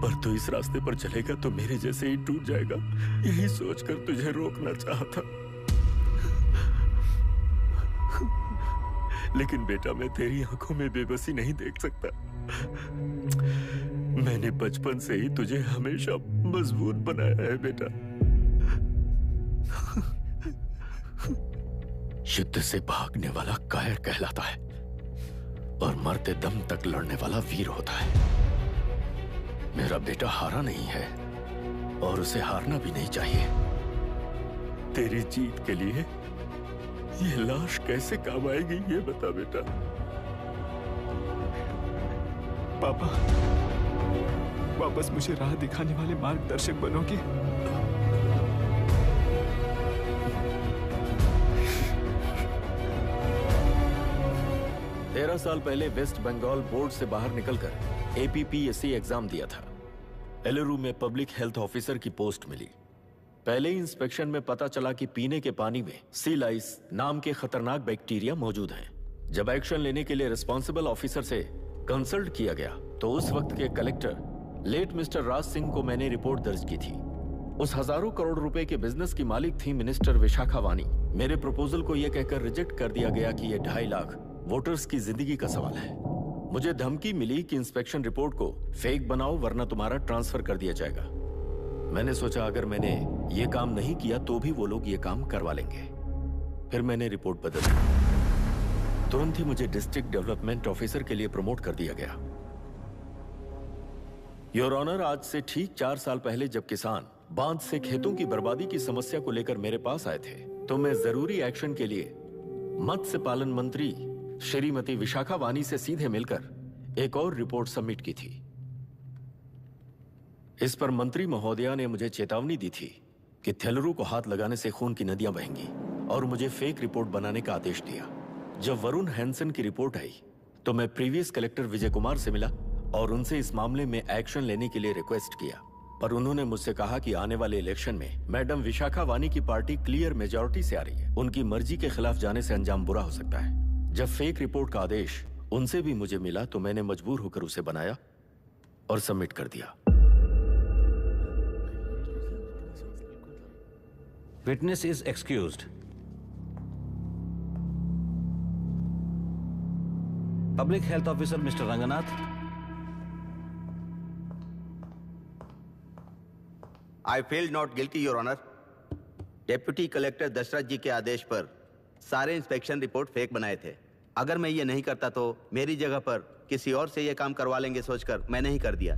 A: पर तू इस रास्ते पर चलेगा तो मेरे जैसे ही टूट जाएगा, यही सोचकर तुझे रोकना चाहता। लेकिन बेटा, मैं तेरी आंखों में बेबसी नहीं देख सकता। मैंने बचपन से ही तुझे हमेशा मजबूत बनाया है बेटा। युद्ध से भागने वाला कायर कहलाता है और मरते दम तक लड़ने वाला वीर होता है। मेरा बेटा हारा नहीं है और उसे हारना भी नहीं चाहिए। तेरी जीत के लिए ये लाश कैसे काम आएगी, ये बता बेटा।
V: पापा, वापस मुझे राह दिखाने वाले मार्गदर्शक बनोगे?
A: 13 साल पहले वेस्ट बंगाल बोर्ड से बाहर निकलकर APPSC एग्जाम दिया था। एलरू में पब्लिक हेल्थ ऑफिसर की पोस्ट मिली। पहले इंस्पेक्शन में पता चला कि पीने के पानी में सी लाइस नाम के खतरनाक बैक्टीरिया मौजूद हैं। जब एक्शन लेने के लिए रिस्पॉन्सिबल ऑफिसर से कंसल्ट किया गया तो उस वक्त के collector late mister Raj Singh को मैंने रिपोर्ट दर्ज की थी। उस हजारों करोड़ रुपए के बिजनेस की मालिक थी मिनिस्टर विशाखा वानी। मेरे प्रपोजल को यह कहकर रिजेक्ट कर दिया गया कि यह 2.5 लाख वोटर्स की जिंदगी का सवाल है। मुझे धमकी मिली कि इंस्पेक्शन रिपोर्ट को फेक बनाओ वरना तुम्हारा ट्रांसफर कर दिया जाएगा। मैंने सोचा अगर मैंने ये काम नहीं किया तो भी वो लोग ये काम करवा लेंगे। फिर मैंने रिपोर्ट बदल दी। तुरंत ही मुझे डिस्ट्रिक्ट डेवलपमेंट ऑफिसर के लिए प्रमोट कर दिया गया। योर ऑनर, आज से ठीक 4 साल पहले जब किसान बांध से खेतों की बर्बादी की समस्या को लेकर मेरे पास आए थे तो मैं जरूरी एक्शन के लिए मत्स्य पालन मंत्री श्रीमती विशाखा वानी से सीधे मिलकर एक और रिपोर्ट सबमिट की थी। इस पर मंत्री महोदया ने मुझे चेतावनी दी थी कि थेलरू को हाथ लगाने से खून की नदियां बहेंगी और मुझे फेक रिपोर्ट बनाने का आदेश दिया। जब वरुण हैंसन की रिपोर्ट आई तो मैं प्रीवियस कलेक्टर विजय कुमार से मिला और उनसे इस मामले में एक्शन लेने के लिए रिक्वेस्ट किया, पर उन्होंने मुझसे कहा कि आने वाले इलेक्शन में मैडम विशाखा वानी की पार्टी क्लियर मेजॉरिटी से आ रही है, उनकी मर्जी के खिलाफ जाने से अंजाम बुरा हो सकता है। जब फेक रिपोर्ट का आदेश उनसे भी मुझे मिला तो मैंने मजबूर होकर उसे बनाया और सबमिट कर दिया।
O: Witness is excused. Public health officer mister Ranganath.
N: I feel not guilty your honour. Deputy collector Dashrath ji के आदेश पर सारे इंस्पेक्शन रिपोर्ट फेक बनाए थे। अगर मैं ये नहीं करता तो मेरी जगह पर किसी और से ये काम करवा लेंगे सोचकर मैंने ही कर दिया।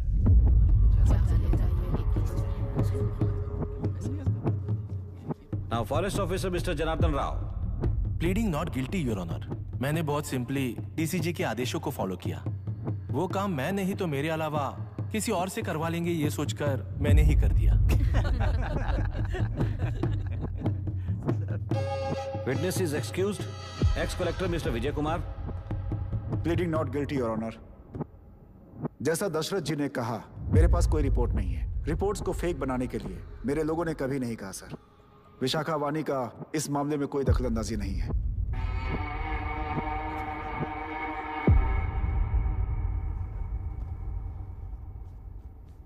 O: Now forest officer mister Janardhan Rao.
M: Pleading not guilty your honour. मैंने बहुत सिंपली डीसीजी के आदेशों को फॉलो किया। वो काम मैं नहीं तो मेरे अलावा किसी और से करवा लेंगे ये सोचकर मैंने ही कर दिया।
O: Witness is excused. Ex collector mister Vijay Kumar.
K: Pleading not guilty your honour. जैसा दशरथ जी ने कहा, मेरे पास कोई रिपोर्ट नहीं है। रिपोर्ट्स को फेक बनाने के लिए मेरे लोगों ने कभी नहीं कहा सर। विशाखा वानी का इस मामले में कोई दखलंदाजी नहीं है।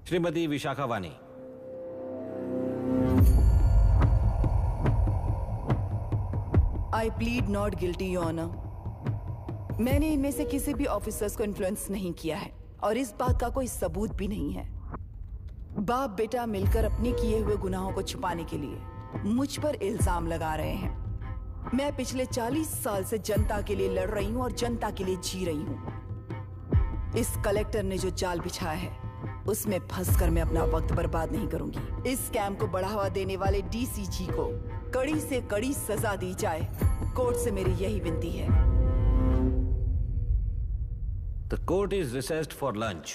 O: Shrimati Vishakha Vani.
L: I plead not guilty your honour. मैंने इनमें से किसी भी ऑफिसर्स को इन्फ्लुएंस नहीं किया है और इस बात का कोई सबूत भी नहीं है। बाप बेटा मिलकर अपने किए हुए गुनाहों को छुपाने के लिए मुझ पर इल्जाम लगा रहे हैं। मैं पिछले 40 साल से जनता के लिए लड़ रही हूं और जनता के लिए जी रही हूं। इस कलेक्टर ने जो जाल बिछाया है उसमें फंसकर मैं अपना वक्त बर्बाद नहीं करूंगी। इस स्कैम को बढ़ावा देने वाले डीसीजी को कड़ी से कड़ी सजा दी जाए, कोर्ट से मेरी यही विनती है।
H: The court is recessed for lunch.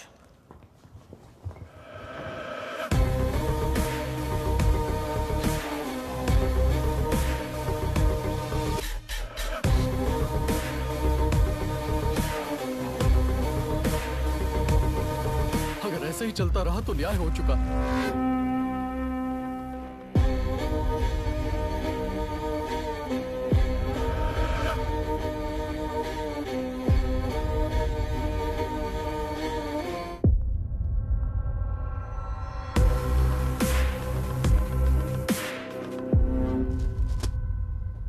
O: अगर ऐसे ही चलता रहा तो न्याय हो चुका।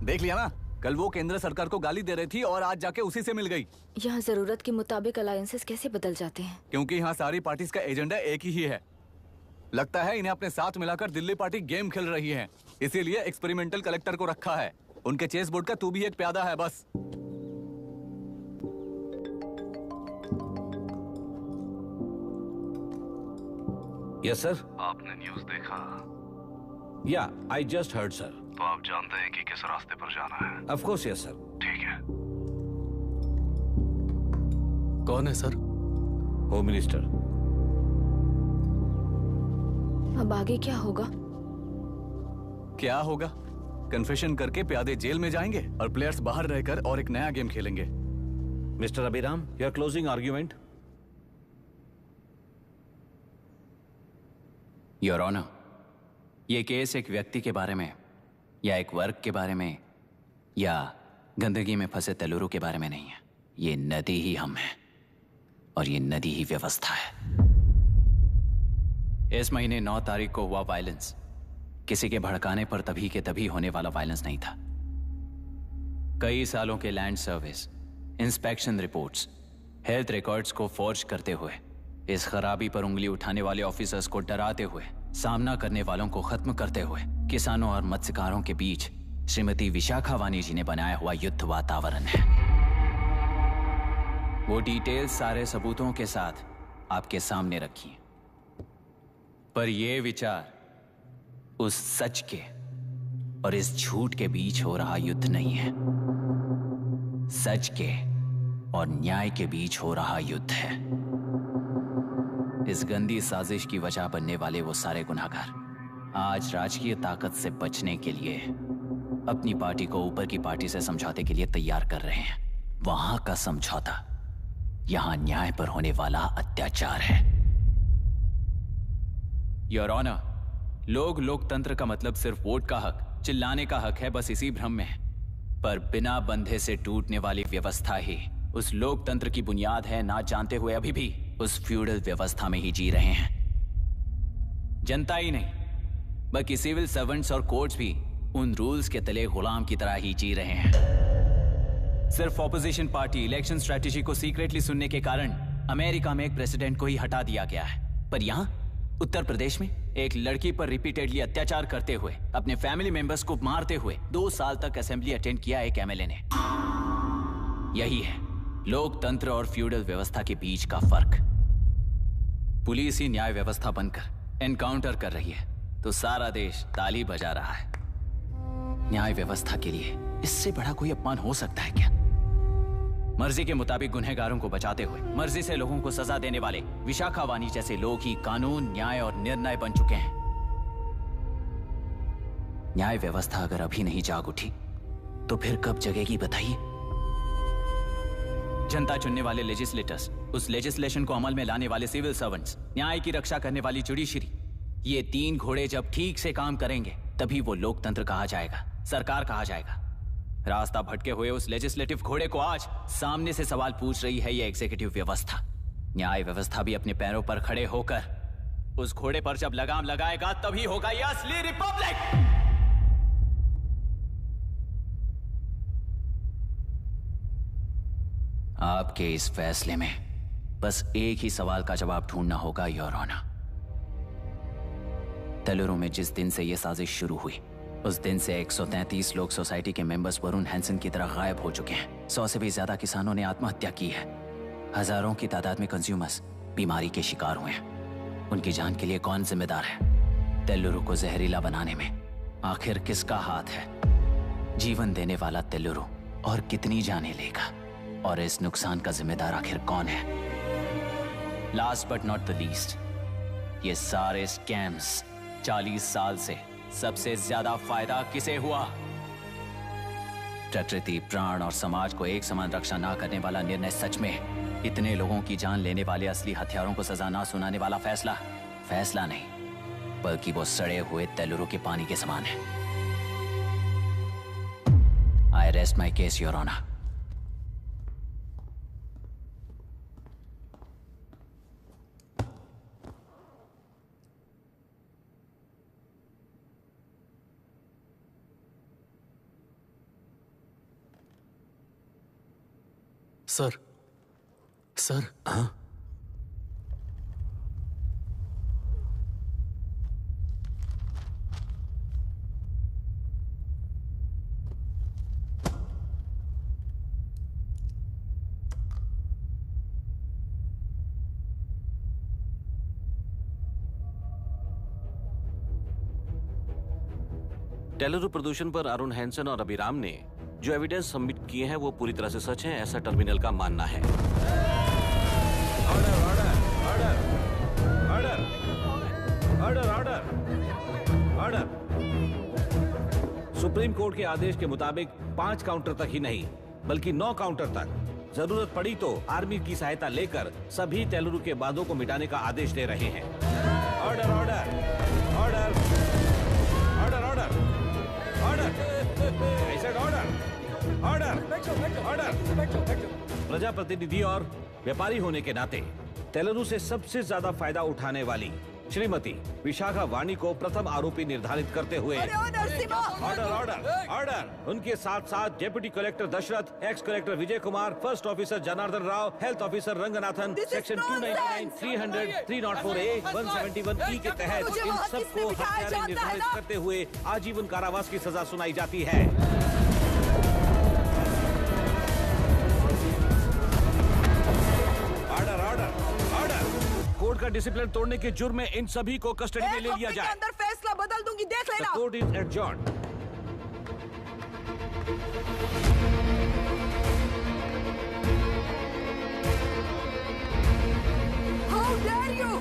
C: देख लिया ना, कल वो केंद्र सरकार को गाली दे रही थी और आज जाके उसी से मिल गई।
F: यहाँ जरूरत के मुताबिक अलायंसेस कैसे बदल जाते हैं?
C: क्योंकि यहाँ सारी पार्टीज का एजेंडा एक ही है। लगता है इन्हें अपने साथ मिलाकर दिल्ली पार्टी गेम खेल रही है, इसीलिए एक्सपेरिमेंटल कलेक्टर को रखा है। उनके चेस बोर्ड का तू भी एक प्यादा है बस।
H: Yes sir.
P: आपने न्यूज़ देखा?
H: या आई जस्ट हर्ड सर।
P: तो आप जानते हैं कि किस रास्ते पर जाना है?
H: Of course yes sir.
P: ठीक है।
O: कौन है सर?
H: Home minister.
F: अब आगे क्या होगा?
C: क्या होगा? कन्फेशन करके प्यादे जेल में जाएंगे और प्लेयर्स बाहर रहकर और एक नया गेम खेलेंगे।
H: Mister Abhiram, your closing argument.
C: Your honour, ये केस एक व्यक्ति के बारे में या एक वर्ग के बारे में या गंदगी में फंसे तेलुरु के बारे में नहीं है। ये नदी ही हम हैं और ये नदी ही व्यवस्था है। इस महीने 9 तारीख को हुआ वायलेंस किसी के भड़काने पर तभी के तभी होने वाला वायलेंस नहीं था। कई सालों के land service, inspection reports, health records को फॉर्ज करते हुए, इस खराबी पर उंगली उठाने वाले ऑफिसर्स को डराते हुए, सामना करने वालों को खत्म करते हुए किसानों और मत्स्यकारों के बीच श्रीमती विशाखा वानी जी ने बनाया हुआ युद्ध वातावरण है। वो डिटेल सारे सबूतों के साथ आपके सामने रखी हैं। पर ये विचार उस सच के और इस झूठ के बीच हो रहा युद्ध नहीं है, सच के और न्याय के बीच हो रहा युद्ध है। इस गंदी साजिश की वजह बनने वाले वो सारे गुनहगार आज राजकीय ताकत से बचने के लिए अपनी पार्टी को ऊपर की पार्टी से समझौते के लिए तैयार कर रहे हैं। वहां का समझौता यहां न्याय पर होने वाला अत्याचार है। योर ऑनर, लोकतंत्र का मतलब सिर्फ वोट का हक, चिल्लाने का हक है, बस इसी भ्रम में है। पर बिना बंधे से टूटने वाली व्यवस्था ही उस लोकतंत्र की बुनियाद है, ना जानते हुए अभी भी उस फ्यूडल व्यवस्था में ही जी रहे हैं। जनता ही नहीं बल्कि सिविल सर्वेंट्स और कोर्ट्स भी उन रूल्स के तले गुलाम की तरह ही जी रहे हैं। सिर्फ ऑपोजिशन पार्टी इलेक्शन स्ट्रेटेजी को सीक्रेटली सुनने के कारण अमेरिका में एक प्रेसिडेंट को ही हटा दिया गया है, पर यहां उत्तर प्रदेश में एक लड़की पर रिपीटेडली अत्याचार करते हुए, अपने फैमिली मेंबर्स को मारते हुए 2 साल तक असेंबली अटेंड किया एक एमएलए ने। यही है लोकतंत्र और फ्यूडल व्यवस्था के बीच का फर्क। पुलिस ही न्याय व्यवस्था बनकर एनकाउंटर कर रही है तो सारा देश ताली बजा रहा है। न्याय व्यवस्था के लिए इससे बड़ा कोई अपमान हो सकता है क्या? मर्जी के मुताबिक गुनहगारों को बचाते हुए मर्जी से लोगों को सजा देने वाले विशाखा वानी जैसे लोग ही कानून, न्याय और निर्णय बन चुके हैं। न्याय व्यवस्था अगर अभी नहीं जाग उठी तो फिर कब जगेगी बताइए? जनता चुनने वाले लेजिस्लेटर्स, उस लेजिस्लेशन को अमल में लाने वाले सिविल सर्वेंट्स, न्याय की रक्षा करने वाली जुडिशरी, ये 3 घोड़े जब ठीक से काम करेंगे तभी वो लोकतंत्र कहा जाएगा, सरकार कहा जाएगा। रास्ता भटके हुए उस लेजिस्लेटिव घोड़े को आज सामने से सवाल पूछ रही है ये एग्जीक्यूटिव व्यवस्था। न्याय व्यवस्था भी अपने पैरों पर खड़े होकर उस घोड़े पर जब लगाम लगाएगा तभी होगा ये असली रिपब्लिक। आपके इस फैसले में बस एक ही सवाल का जवाब ढूंढना होगा योर ऑनर। तेलुरु में जिस दिन से यह साजिश शुरू हुई, उस दिन से 133 लोग सोसाइटी के मेंबर्स वरुण हैंसन की तरह गायब हो चुके हैं। 100 से भी ज्यादा किसानों ने आत्महत्या की है। हजारों की तादाद में कंज्यूमर्स बीमारी के शिकार हुए हैं। उनकी जान के लिए कौन जिम्मेदार है? तेलुरु को जहरीला बनाने में आखिर किसका हाथ है? जीवन देने वाला तेलुरु और कितनी जाने लेगा? और इस नुकसान का जिम्मेदार आखिर कौन है? Last but not the least, ये सारे स्कैम्स 40 साल से सबसे ज्यादा फायदा किसे हुआ? प्रकृति, प्राण और समाज को एक समान रक्षा ना करने वाला निर्णय सच में इतने लोगों की जान लेने वाले असली हथियारों को सजा ना सुनाने वाला फैसला नहीं, बल्कि वो सड़े हुए तेलुरु के पानी के समान है। I rest my case your honour.
O: Sir
A: हाँ?
H: तेलुरु प्रदूषण पर अरुण हैंसन और अभिराम ने जो एविडेंस सबमिट किए हैं वो पूरी तरह से सच है, ऐसा टर्मिनल का मानना है। ऑर्डर। सुप्रीम कोर्ट के आदेश के मुताबिक 5 काउंटर तक ही नहीं बल्कि 9 काउंटर तक जरूरत पड़ी तो आर्मी की सहायता लेकर सभी तेलुरु के बांधों को मिटाने का आदेश दे रहे हैं। Order order order order order order order. प्रजाप्रतिनिधि और व्यापारी होने के नाते तेलुरु से सबसे ज्यादा फायदा उठाने वाली श्रीमती विशाखा वाणी को प्रथम आरोपी निर्धारित करते हुए ऑर्डर ऑर्डर ऑर्डर। उनके साथ साथ deputy collector Dashrath, ex collector Vijay Kumar, first officer Janardhan Rao, health officer Ranganathan, section 299, 300, 304A, 171E के तहत इन सबको हत्यारे निर्धारित करते हुए आजीवन कारावास की सजा सुनाई जाती है। कोर्ट का डिसिप्लिन तोड़ने के जुर्म में इन सभी को कस्टडी में ले लिया जाए।
J: अंदर फैसला बदल दूंगी, देख लेना।
H: Court is adjourned.
J: How dare you?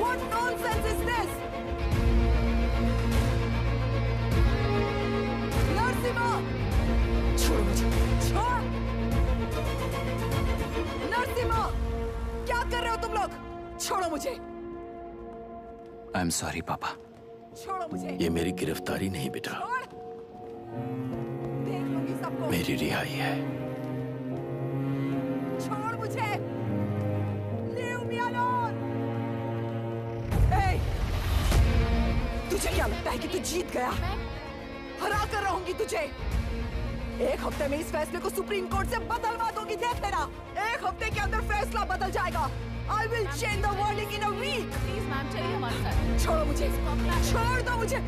J: What nonsense is this? Narasimha, छोड़ो मुझे, छोड़। नरसिम्हा, क्या कर रहे हो तुम लोग? छोड़ो मुझे।
C: आई एम सॉरी पापा।
J: छोड़ो मुझे।
A: ये मेरी गिरफ्तारी नहीं बेटा,
J: देख लूंगी सबको।
A: मेरी रिहाई है।
J: छोड़ मुझे। Leave me alone. Hey, तुझे क्या लगता है कि तू जीत गया? हरा कर रहूंगी तुझे। एक हफ्ते में इस फैसले को सुप्रीम कोर्ट से बदलवा दूंगी, देख लेना। एक हफ्ते के अंदर फैसला बदल जाएगा। I will change the verdict in a week. Please, ma'am, चलिए हमारे साथ। छोड़ो मुझे, छोड़ दो मुझे।